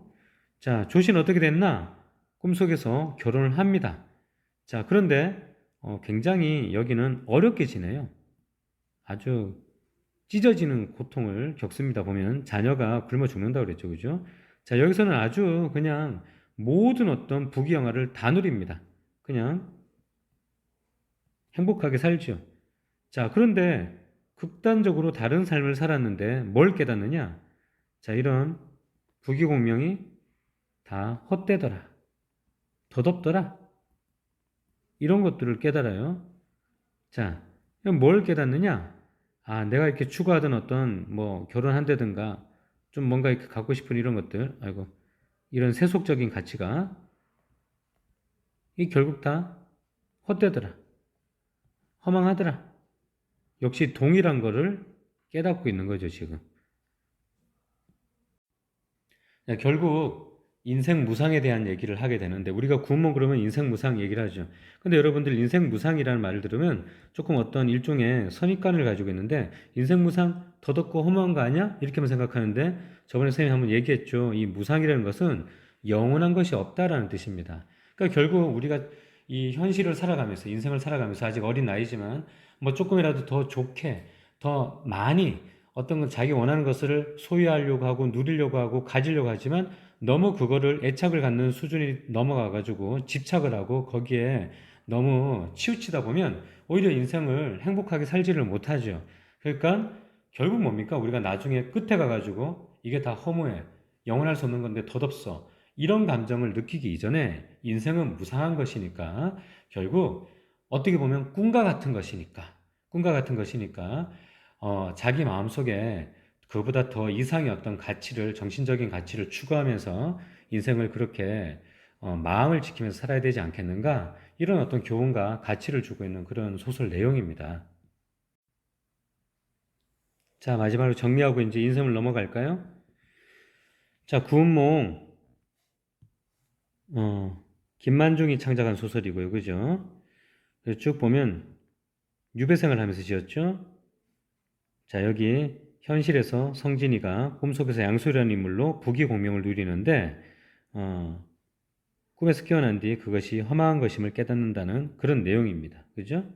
자, 조신 어떻게 됐나? 꿈속에서 결혼을 합니다. 자, 그런데 굉장히 여기는 어렵게 지내요. 아주 찢어지는 고통을 겪습니다. 보면 자녀가 굶어 죽는다고 그랬죠. 그죠? 자, 여기서는 아주 그냥 모든 어떤 부귀영화를 다 누립니다. 그냥 행복하게 살죠. 자, 그런데 극단적으로 다른 삶을 살았는데 뭘 깨닫느냐? 자, 이런 부귀공명이 다 헛되더라. 덧없더라. 이런 것들을 깨달아요. 자, 뭘 깨닫느냐? 아, 내가 이렇게 추구하던 어떤 뭐 결혼한다든가 좀 뭔가 이렇게 갖고 싶은 이런 것들, 아이고, 이런 세속적인 가치가 이 결국 다 헛되더라. 허망하더라. 역시 동일한 거를 깨닫고 있는 거죠, 지금. 결국 인생 무상에 대한 얘기를 하게 되는데 우리가 구몬 그러면 인생 무상 얘기를 하죠. 근데 여러분들 인생 무상이라는 말을 들으면 조금 어떤 일종의 선입관을 가지고 있는데 인생 무상 더덥고 허무한 거 아니야? 이렇게만 생각하는데 저번에 선생님이 한번 얘기했죠. 이 무상이라는 것은 영원한 것이 없다라는 뜻입니다. 그러니까 결국 우리가 이 현실을 살아가면서 인생을 살아가면서 아직 어린 나이지만 뭐 조금이라도 더 좋게 더 많이 어떤 건 자기 원하는 것을 소유하려고 하고 누리려고 하고 가지려고 하지만 너무 그거를 애착을 갖는 수준이 넘어가 가지고 집착을 하고 거기에 너무 치우치다 보면 오히려 인생을 행복하게 살지를 못하죠. 그러니까 결국 뭡니까? 우리가 나중에 끝에 가가지고 이게 다 허무해. 영원할 수 없는 건데 덧없어. 이런 감정을 느끼기 이전에 인생은 무상한 것이니까 결국 어떻게 보면 꿈과 같은 것이니까 꿈과 같은 것이니까 자기 마음속에 그보다 더 이상의 어떤 가치를, 정신적인 가치를 추구하면서 인생을 그렇게 마음을 지키면서 살아야 되지 않겠는가? 이런 어떤 교훈과 가치를 주고 있는 그런 소설 내용입니다. 자, 마지막으로 정리하고 이제 인생을 넘어갈까요? 자, 구운몽, 김만중이 창작한 소설이고요. 그죠? 쭉 보면 유배생을 하면서 지었죠? 자, 여기 현실에서 성진이가 꿈속에서 양소리라는 인물로 부귀공명을 누리는데 꿈에서 깨어난 뒤 그것이 허망한 것임을 깨닫는다는 그런 내용입니다. 그죠?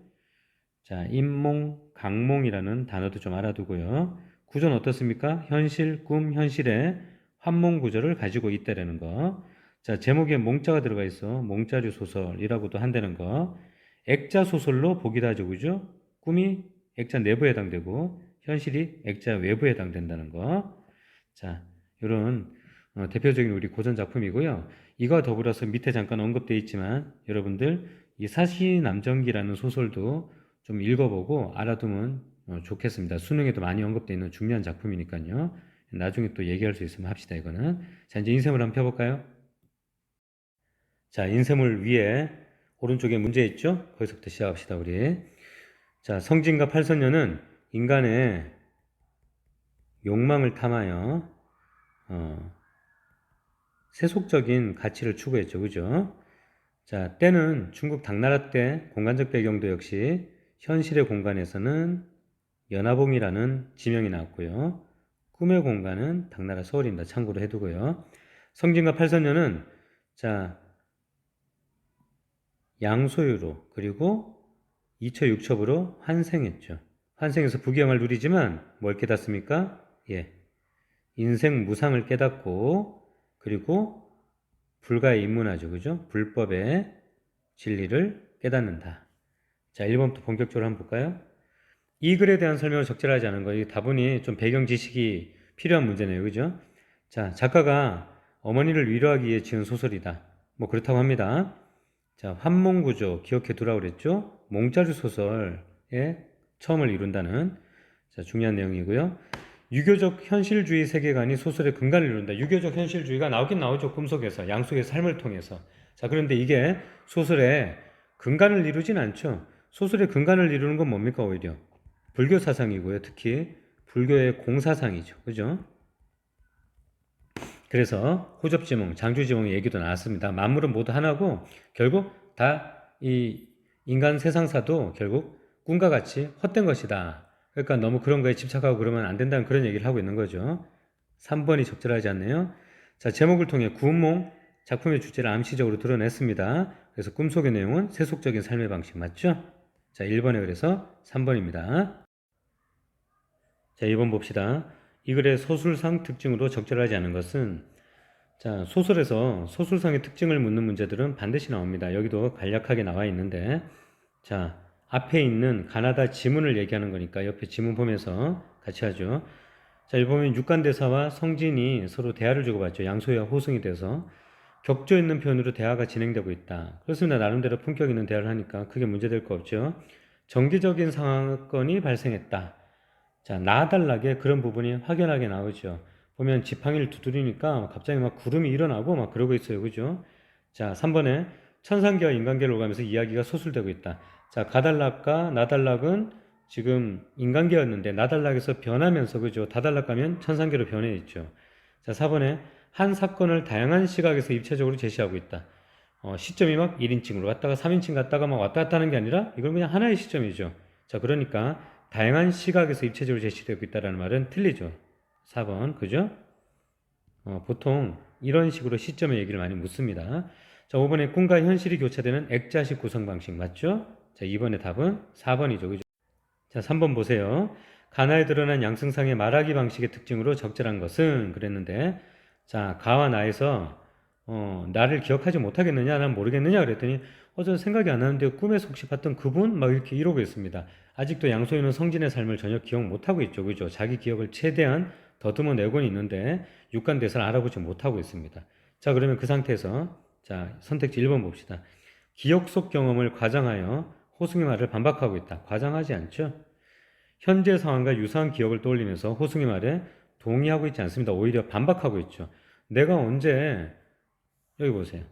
자, 인몽, 강몽이라는 단어도 좀 알아두고요. 구조는 어떻습니까? 현실, 꿈, 현실의 환몽 구조를 가지고 있다라는 거. 자, 제목에 몽자가 들어가 있어. 몽자류 소설이라고도 한다는 거. 액자 소설로 보기도 하죠. 그죠? 꿈이 액자 내부에 해당되고 현실이 액자 외부에 해당된다는 거. 자, 이런 대표적인 우리 고전 작품이고요. 이와 더불어서 밑에 잠깐 언급되어 있지만 여러분들 이 사시남정기라는 소설도 좀 읽어보고 알아두면 좋겠습니다. 수능에도 많이 언급되어 있는 중요한 작품이니까요. 나중에 또 얘기할 수 있으면 합시다. 이거는. 자, 이제 인쇄물 한번 펴볼까요? 자, 인쇄물 위에 오른쪽에 문제 있죠? 거기서부터 시작합시다. 우리. 자, 성진과 팔선녀는 인간의 욕망을 탐하여 세속적인 가치를 추구했죠. 그죠? 자, 때는 중국 당나라 때 공간적 배경도 역시 현실의 공간에서는 연화봉이라는 지명이 나왔고요. 꿈의 공간은 당나라 서울입니다. 참고로 해두고요. 성진과 팔선녀는 자, 양소유로 그리고 이처육첩으로 환생했죠. 환생해서 부귀영화를 누리지만 뭘 깨닫습니까? 예, 인생 무상을 깨닫고 그리고 불가에 입문하죠. 그죠? 불법의 진리를 깨닫는다. 자, 1번부터 본격적으로 한번 볼까요? 이 글에 대한 설명을 적절하지 않은 거, 이 다분히 좀 배경 지식이 필요한 문제네요. 그죠? 자, 작가가 어머니를 위로하기 위해 지은 소설이다. 뭐 그렇다고 합니다. 자, 환몽구조 기억해 두라고 그랬죠? 몽자주 소설의 처음을 이룬다는 자, 중요한 내용이고요. 유교적 현실주의 세계관이 소설의 근간을 이룬다. 유교적 현실주의가 나오긴 나오죠. 꿈속에서, 양속의 삶을 통해서. 자, 그런데 이게 소설의 근간을 이루진 않죠. 소설의 근간을 이루는 건 뭡니까, 오히려? 불교 사상이고요. 특히 불교의 공사상이죠. 그죠? 그래서 호접지몽, 장주지몽의 얘기도 나왔습니다. 만물은 모두 하나고 결국 다 이 인간 세상사도 결국 꿈과 같이 헛된 것이다. 그러니까 너무 그런 거에 집착하고 그러면 안 된다는 그런 얘기를 하고 있는 거죠. 3번이 적절하지 않네요. 자, 제목을 통해 구운몽, 작품의 주제를 암시적으로 드러냈습니다. 그래서 꿈속의 내용은 세속적인 삶의 방식 맞죠? 자, 1번에 그래서 3번입니다. 자, 2번 봅시다. 이 글의 소술상 특징으로 적절하지 않은 것은 자, 소설에서 소술상의 특징을 묻는 문제들은 반드시 나옵니다. 여기도 간략하게 나와 있는데 자, 앞에 있는 가나다 지문을 얘기하는 거니까 옆에 지문 보면서 같이 하죠. 자, 여기 보면 육간대사와 성진이 서로 대화를 주고받죠. 양소희와 호승이 돼서 격조 있는 표현으로 대화가 진행되고 있다. 그렇습니다. 나름대로 품격 있는 대화를 하니까 크게 문제될 거 없죠. 정기적인 사건이 발생했다. 자, 나달라게 그런 부분이 확연하게 나오죠. 보면 지팡이를 두드리니까 갑자기 막 구름이 일어나고 막 그러고 있어요. 그죠? 자, 3번에 천상계와 인간계를 오가면서 이야기가 소술되고 있다. 자, 가달락과 나달락은 지금 인간계였는데 나달락에서 변하면서 그죠? 다달락 가면 천상계로 변해 있죠. 자, 4번에 한 사건을 다양한 시각에서 입체적으로 제시하고 있다. 시점이 막 1인칭으로 갔다가 3인칭 갔다가 막 왔다 갔다 하는 게 아니라 이건 그냥 하나의 시점이죠. 자, 그러니까 다양한 시각에서 입체적으로 제시되고 있다는 말은 틀리죠. 4번, 그죠? 보통 이런 식으로 시점의 얘기를 많이 묻습니다. 자, 5번에 꿈과 현실이 교차되는 액자식 구성 방식 맞죠? 자, 2번의 답은 4번이죠. 그죠? 자, 3번 보세요. 가나에 드러난 양승상의 말하기 방식의 특징으로 적절한 것은 그랬는데 자, 가와 나에서 나를 기억하지 못하겠느냐? 난 모르겠느냐? 그랬더니 저 생각이 안 나는데 꿈에서 혹시 봤던 그분? 막 이렇게 이러고 있습니다. 아직도 양소희는 성진의 삶을 전혀 기억 못하고 있죠. 그죠? 자기 기억을 최대한 더듬어 내고는 있는데 육간대사를 알아보지 못하고 있습니다. 자, 그러면 그 상태에서 자, 선택지 1번 봅시다. 기억 속 경험을 과장하여 호승의 말을 반박하고 있다. 과장하지 않죠? 현재 상황과 유사한 기억을 떠올리면서 호승의 말에 동의하고 있지 않습니다. 오히려 반박하고 있죠. 내가 언제 여기 보세요.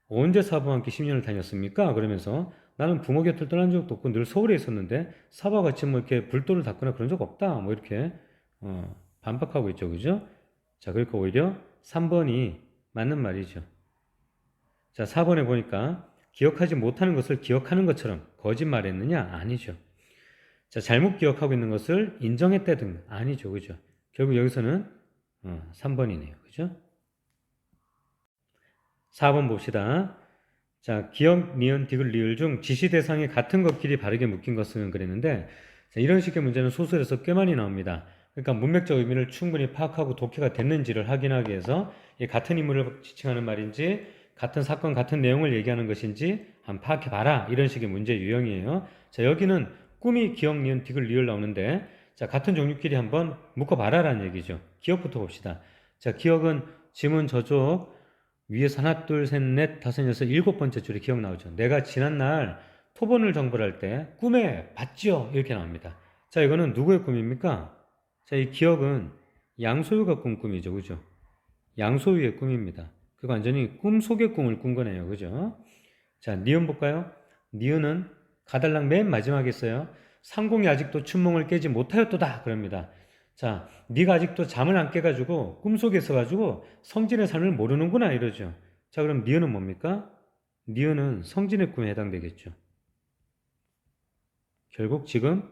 언제 사부와 함께 10년을 다녔습니까? 그러면서 나는 부모 곁을 떠난 적도 없고 늘 서울에 있었는데 사부와 같이 뭐 이렇게 불도를 닦거나 그런 적 없다. 뭐 이렇게 반박하고 있죠. 그죠? 자, 그러니까 오히려 3번이 맞는 말이죠. 자, 4번에 보니까 기억하지 못하는 것을 기억하는 것처럼 거짓말했느냐? 아니죠. 자, 잘못 기억하고 있는 것을 인정했다 등 아니죠. 그죠? 결국 여기서는 3번이네요. 그죠? 4번 봅시다. 자, 기억, 니은, 디귿, 리을 중 지시 대상이 같은 것끼리 바르게 묶인 것은 그랬는데 자, 이런 식의 문제는 소설에서 꽤 많이 나옵니다. 그러니까 문맥적 의미를 충분히 파악하고 독해가 됐는지를 확인하기 위해서 같은 인물을 지칭하는 말인지 같은 사건, 같은 내용을 얘기하는 것인지 한번 파악해봐라. 이런 식의 문제 유형이에요. 자, 여기는 꿈이 기억, 니은, 디귿, 리을 나오는데 자, 같은 종류끼리 한번 묶어봐라라는 얘기죠. 기억부터 봅시다. 자, 기억은 지문 저쪽 위에서 하나, 둘, 셋, 넷, 다섯, 여섯, 일곱 번째 줄에 기억 나오죠. 내가 지난날 토본을 정벌할 때 꿈에 봤죠. 이렇게 나옵니다. 자, 이거는 누구의 꿈입니까? 자, 이 기억은 양소유가 꾼 꿈이죠. 그죠? 양소유의 꿈입니다. 그 완전히 꿈 속의 꿈을 꾼 거네요. 그죠? 자, 니은 볼까요? 니은은 가달랑 맨 마지막에 있어요. 상공이 아직도 춘몽을 깨지 못하였도다. 그럽니다. 자, 네가 아직도 잠을 안 깨가지고 꿈속에 있어가지고 성진의 삶을 모르는구나 이러죠. 자, 그럼 니은은 뭡니까? 니은은 성진의 꿈에 해당되겠죠. 결국 지금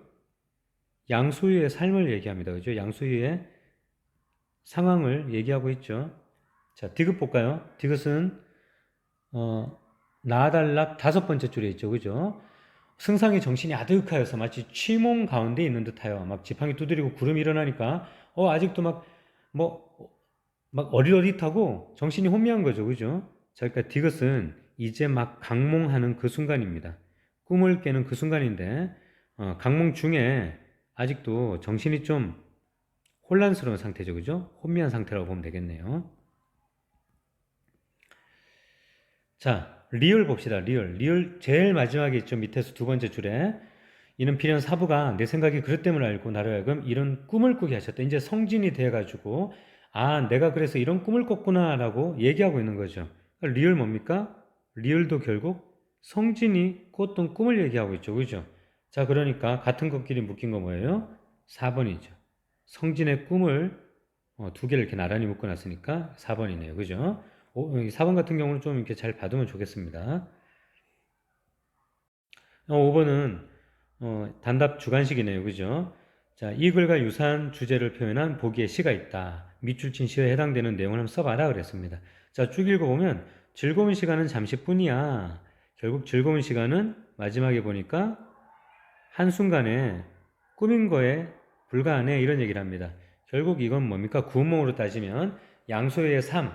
양소유의 삶을 얘기합니다. 그죠? 양소유의 상황을 얘기하고 있죠. 자, 디귿 볼까요? 디귿은 나달락 다섯 번째 줄에 있죠. 그죠? 승상의 정신이 아득하여서 마치 취몽 가운데 있는 듯하여 막 지팡이 두드리고 구름이 일어나니까 아직도 막 어릿어릿하고 정신이 혼미한 거죠. 그죠? 자, 그러니까 디귿은 이제 막 강몽하는 그 순간입니다. 꿈을 깨는 그 순간인데 강몽 중에 아직도 정신이 좀 혼란스러운 상태죠. 그죠? 혼미한 상태라고 보면 되겠네요. 자, 리을 봅시다. 리을 제일 마지막에 있죠. 밑에서 두 번째 줄에 이는 필연 사부가 내 생각이 그릇됨을 알고 나로 하여금 이런 꿈을 꾸게 하셨다. 이제 성진이 돼가지고 내가 그래서 이런 꿈을 꿨구나 라고 얘기하고 있는 거죠. 그러니까 리을 뭡니까? 리을도 결국 성진이 꿨던 꿈을 얘기하고 있죠. 그죠? 자, 그러니까 같은 것끼리 묶인 거 뭐예요? 4번이죠. 성진의 꿈을 두 개를 이렇게 나란히 묶어놨으니까 4번이네요. 그죠? 4번 같은 경우는 좀 이렇게 잘 봐두면 좋겠습니다. 5번은 단답 주관식이네요. 그죠? 자, 이 글과 유사한 주제를 표현한 보기의 시가 있다. 밑줄 친 시에 해당되는 내용을 한번 써봐라 그랬습니다. 자, 쭉 읽어보면 즐거운 시간은 잠시뿐이야. 결국 즐거운 시간은 마지막에 보니까 한순간에 꾸민 거에 불과하네 이런 얘기를 합니다. 결국 이건 뭡니까? 구문으로 따지면 양소의 삶,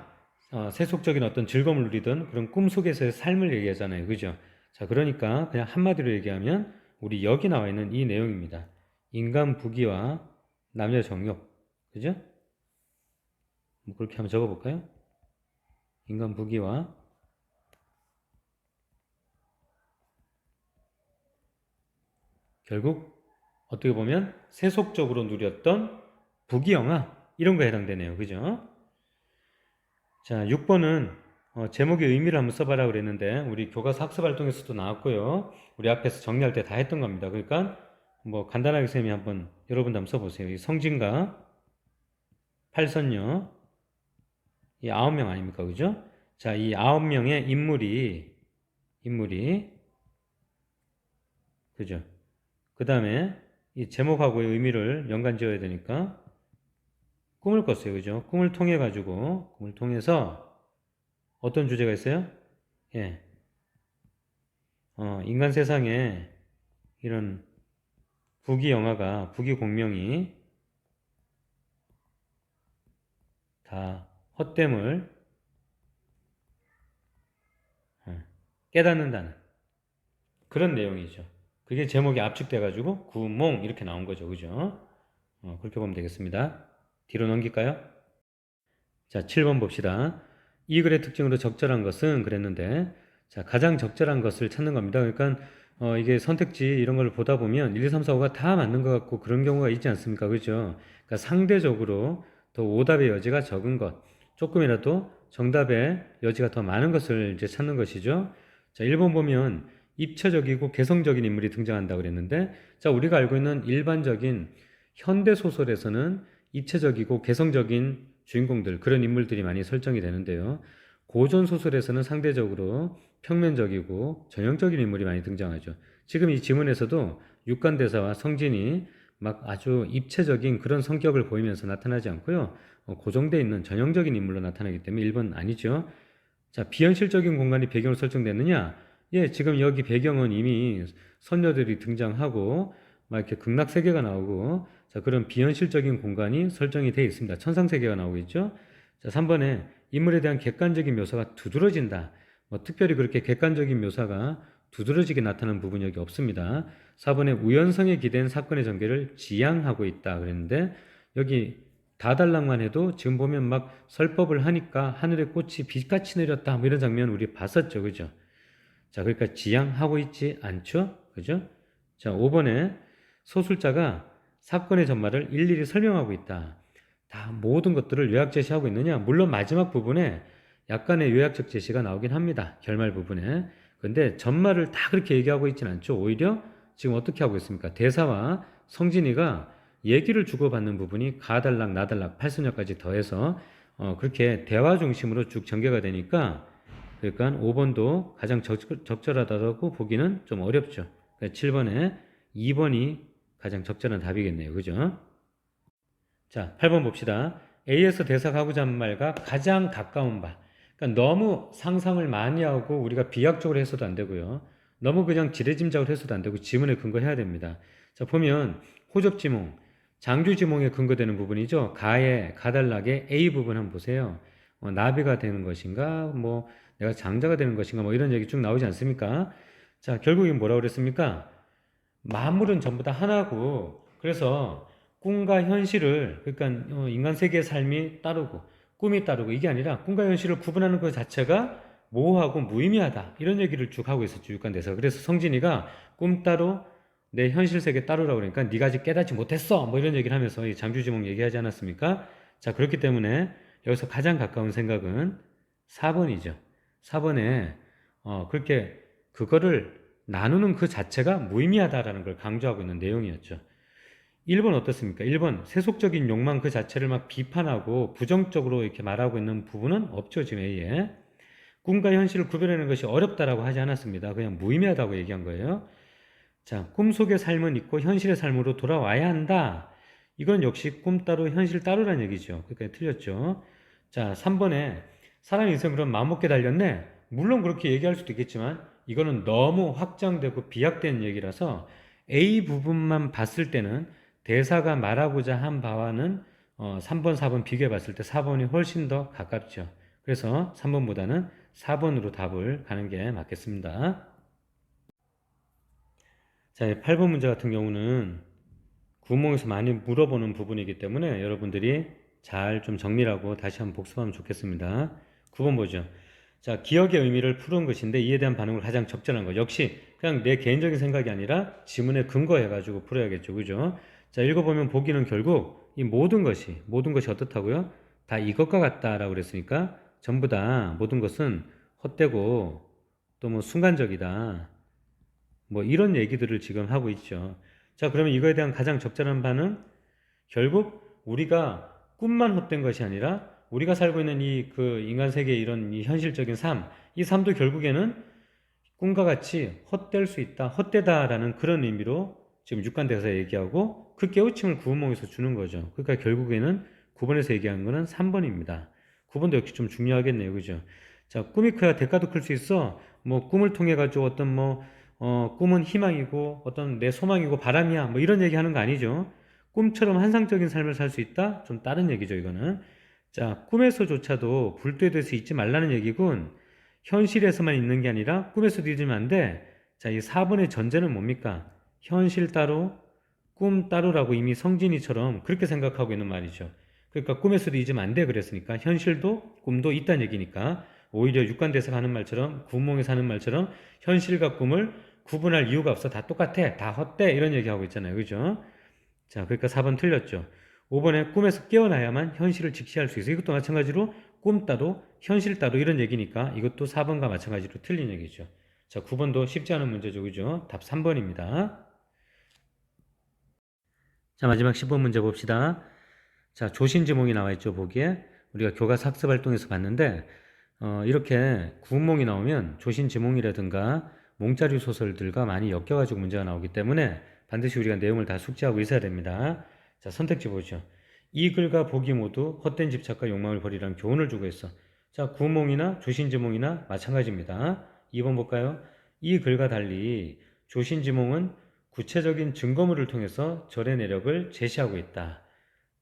세속적인 어떤 즐거움을 누리던 그런 꿈 속에서의 삶을 얘기하잖아요. 그죠? 자, 그러니까 그냥 한마디로 얘기하면 우리 여기 나와 있는 이 내용입니다. 인간 부귀와 남녀 정욕. 그죠? 뭐 그렇게 한번 적어볼까요? 인간 부귀와 결국 어떻게 보면 세속적으로 누렸던 부귀영화 이런 거에 해당되네요. 그죠? 자, 6번은 제목의 의미를 한번 써봐라 그랬는데 우리 교과서 학습활동에서도 나왔고요. 우리 앞에서 정리할 때 다 했던 겁니다. 그러니까 뭐 간단하게 쌤이 한번 여러분도 한번 써보세요. 이 성진과 팔선녀 이 9명 아닙니까? 그죠? 자, 이 9명의 인물이 그죠? 그 다음에 이 제목하고의 의미를 연관 지어야 되니까 꿈을 꿨어요. 그죠? 꿈을 통해서 어떤 주제가 있어요? 예. 인간 세상에 이런 부귀 공명이 다 헛됨을 깨닫는다는 그런 내용이죠. 그게 제목이 압축돼가지고 구몽 이렇게 나온 거죠. 그죠? 그렇게 보면 되겠습니다. 뒤로 넘길까요? 자, 7번 봅시다. 이 글의 특징으로 적절한 것은 그랬는데 자, 가장 적절한 것을 찾는 겁니다. 그러니까 이게 선택지 이런 걸 보다 보면 1, 2, 3, 4, 5가 다 맞는 것 같고 그런 경우가 있지 않습니까? 그렇죠? 그러니까 상대적으로 더 오답의 여지가 적은 것, 조금이라도 정답의 여지가 더 많은 것을 이제 찾는 것이죠. 자, 1번 보면 입체적이고 개성적인 인물이 등장한다고 그랬는데 자, 우리가 알고 있는 일반적인 현대 소설에서는 입체적이고 개성적인 주인공들, 그런 인물들이 많이 설정이 되는데요. 고전 소설에서는 상대적으로 평면적이고 전형적인 인물이 많이 등장하죠. 지금 이 지문에서도 육관대사와 성진이 막 아주 입체적인 그런 성격을 보이면서 나타나지 않고요. 고정되어 있는 전형적인 인물로 나타나기 때문에 1번 아니죠. 자, 비현실적인 공간이 배경으로 설정됐느냐? 예, 지금 여기 배경은 이미 선녀들이 등장하고 막 이렇게 극락 세계가 나오고 자, 그런 비현실적인 공간이 설정이 되어 있습니다. 천상 세계가 나오고 있죠. 자, 3번에 인물에 대한 객관적인 묘사가 두드러진다. 뭐 특별히 그렇게 객관적인 묘사가 두드러지게 나타나는 부분이 여기 없습니다. 4번에 우연성에 기댄 사건의 전개를 지향하고 있다 그랬는데 여기 다달랑만 해도 지금 보면 막 설법을 하니까 하늘의 꽃이 빛같이 내렸다 뭐 이런 장면 우리 봤었죠. 그죠? 자, 그러니까 지향하고 있지 않죠? 그죠? 자, 5번에 소술자가 사건의 전말을 일일이 설명하고 있다. 다 모든 것들을 요약 제시하고 있느냐? 물론 마지막 부분에 약간의 요약적 제시가 나오긴 합니다. 결말 부분에. 근데 전말을 다 그렇게 얘기하고 있지는 않죠. 오히려 지금 어떻게 하고 있습니까? 대사와 성진이가 얘기를 주고받는 부분이 가달락, 나달락, 팔순녀까지 더해서 그렇게 대화 중심으로 쭉 전개가 되니까 그러니까 5번도 가장 적절하다고 보기는 좀 어렵죠. 그러니까 7번에 2번이 가장 적절한 답이겠네요. 그죠? 자, 8번 봅시다. A에서 대사가 하고자 하는 말과 가장 가까운 바. 그러니까 너무 상상을 많이 하고 우리가 비약적으로 해서도 안 되고요. 너무 그냥 지레짐작으로 해서도 안 되고 지문에 근거해야 됩니다. 자, 보면 호접지몽, 장주지몽에 근거되는 부분이죠. 가의, 가달락의 A 부분 한번 보세요. 나비가 되는 것인가, 뭐 내가 장자가 되는 것인가, 뭐 이런 얘기 쭉 나오지 않습니까? 자, 결국엔 뭐라고 그랬습니까? 만물은 전부 다 하나고, 그래서 꿈과 현실을, 그러니까 인간 세계의 삶이 따르고, 꿈이 따르고, 이게 아니라 꿈과 현실을 구분하는 것 자체가 모호하고 무의미하다. 이런 얘기를 쭉 하고 있었죠, 육관대사. 그래서 성진이가 꿈 따로 내 현실 세계 따르라고 그러니까 네가 아직 깨닫지 못했어. 뭐 이런 얘기를 하면서 이 장주지몽 얘기하지 않았습니까? 자, 그렇기 때문에 여기서 가장 가까운 생각은 4번이죠. 4번에 그렇게 그거를 나누는 그 자체가 무의미하다라는 걸 강조하고 있는 내용이었죠. 1번 어떻습니까? 1번 세속적인 욕망 그 자체를 막 비판하고 부정적으로 이렇게 말하고 있는 부분은 없죠, 지금 A에. 꿈과 현실을 구별하는 것이 어렵다라고 하지 않았습니다. 그냥 무의미하다고 얘기한 거예요. 자, 꿈속의 삶은 있고 현실의 삶으로 돌아와야 한다. 이건 역시 꿈 따로 현실 따로란 얘기죠. 그러니까 틀렸죠. 자, 3번에 사람 인생 그럼 마음먹게 달렸네? 물론 그렇게 얘기할 수도 있겠지만 이거는 너무 확장되고 비약된 얘기라서 A 부분만 봤을 때는 대사가 말하고자 한 바와는 3번, 4번 비교해 봤을 때 4번이 훨씬 더 가깝죠. 그래서 3번보다는 4번으로 답을 가는 게 맞겠습니다. 자, 8번 문제 같은 경우는 구멍에서 많이 물어보는 부분이기 때문에 여러분들이 잘 좀 정리를 하고 다시 한번 복습하면 좋겠습니다. 9번 보죠. 자, 기억의 의미를 푸는 것인데 이에 대한 반응을 가장 적절한 것. 역시 그냥 내 개인적인 생각이 아니라 지문에 근거해가지고 풀어야겠죠. 그죠? 자, 읽어보면 보기는 결국 이 모든 것이 어떻다고요? 다 이것과 같다라고 그랬으니까 전부 다 모든 것은 헛되고 또 뭐 순간적이다. 뭐 이런 얘기들을 지금 하고 있죠. 자, 그러면 이거에 대한 가장 적절한 반응? 결국 우리가 꿈만 헛된 것이 아니라 우리가 살고 있는 이 그 인간 세계의 이런 이 현실적인 삶, 이 삶도 결국에는 꿈과 같이 헛될 수 있다, 헛되다라는 그런 의미로 지금 육관대사에 얘기하고 그 깨우침을 9번에서 주는 거죠. 그러니까 결국에는 9번에서 얘기하는 거는 3번입니다. 9번도 역시 좀 중요하겠네요. 그죠? 자, 꿈이 커야 대가도 클 수 있어. 뭐 꿈을 통해 가지고 어떤 꿈은 희망이고 어떤 내 소망이고 바람이야. 뭐 이런 얘기 하는 거 아니죠. 꿈처럼 환상적인 삶을 살 수 있다? 좀 다른 얘기죠, 이거는. 자, 꿈에서조차도 불되듯이 잊지 말라는 얘기군. 현실에서만 있는 게 아니라 꿈에서도 잊으면 안 돼. 자, 이 4번의 전제는 뭡니까? 현실 따로, 꿈 따로라고 이미 성진이처럼 그렇게 생각하고 있는 말이죠. 그러니까 꿈에서도 잊으면 안 돼 그랬으니까 현실도 꿈도 있다는 얘기니까 오히려 육관대사가 하는 말처럼 구몽에서 하는 말처럼 현실과 꿈을 구분할 이유가 없어. 다 똑같아. 다 헛돼. 이런 얘기하고 있잖아요. 그죠? 자, 그러니까 4번 틀렸죠. 5번에 꿈에서 깨어나야만 현실을 직시할 수 있어. 이것도 마찬가지로 꿈 따로, 현실 따로 이런 얘기니까 이것도 4번과 마찬가지로 틀린 얘기죠. 자, 9번도 쉽지 않은 문제죠. 그죠? 답 3번입니다. 자, 마지막 10번 문제 봅시다. 자, 조신지몽이 나와 있죠. 보기에. 우리가 교과서 학습 활동에서 봤는데 이렇게 구문몽이 나오면 조신지몽이라든가 몽자류 소설들과 많이 엮여가지고 문제가 나오기 때문에 반드시 우리가 내용을 다 숙지하고 있어야 됩니다. 자, 선택지 보죠. 이 글과 보기 모두 헛된 집착과 욕망을 버리라는 교훈을 주고 있어. 자, 구문몽이나 조신지몽이나 마찬가지입니다. 2번 볼까요? 이 글과 달리 조신지몽은 구체적인 증거물을 통해서 절의 내력을 제시하고 있다.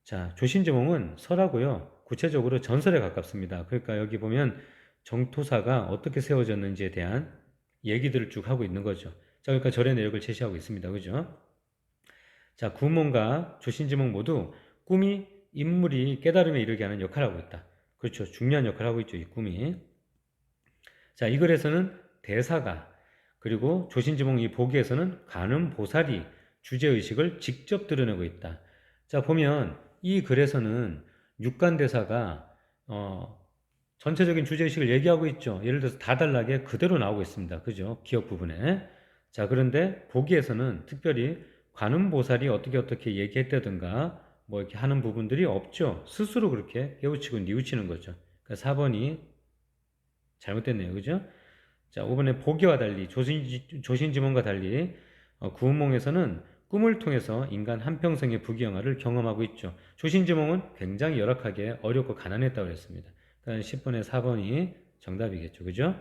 자, 조신지몽은 설하고요. 구체적으로 전설에 가깝습니다. 그러니까 여기 보면 정토사가 어떻게 세워졌는지에 대한 얘기들을 쭉 하고 있는 거죠. 자, 그러니까 절의 내력을 제시하고 있습니다. 그죠? 자, 구몽과 조신지몽 모두 꿈이 인물이 깨달음에 이르게 하는 역할을 하고 있다. 그렇죠. 중요한 역할을 하고 있죠. 이 꿈이. 자, 이 글에서는 대사가 그리고 조신지몽 이 보기에서는 관음보살이 주제의식을 직접 드러내고 있다. 자, 보면 이 글에서는 육관대사가 전체적인 주제의식을 얘기하고 있죠. 예를 들어서 다달라게 그대로 나오고 있습니다. 그죠? 기억 부분에. 자, 그런데 보기에서는 특별히 관음보살이 어떻게 얘기했다든가 뭐 이렇게 하는 부분들이 없죠. 스스로 그렇게 깨우치고 뉘우치는 거죠. 그러니까 4번이 잘못됐네요. 그죠? 자, 5번에 보기와 달리 조신지몽과 달리 구운몽에서는 꿈을 통해서 인간 한평생의 부귀영화를 경험하고 있죠. 조신지몽은 굉장히 열악하게 어렵고 가난했다고 했습니다. 그러니까 10번에 4번이 정답이겠죠. 그죠?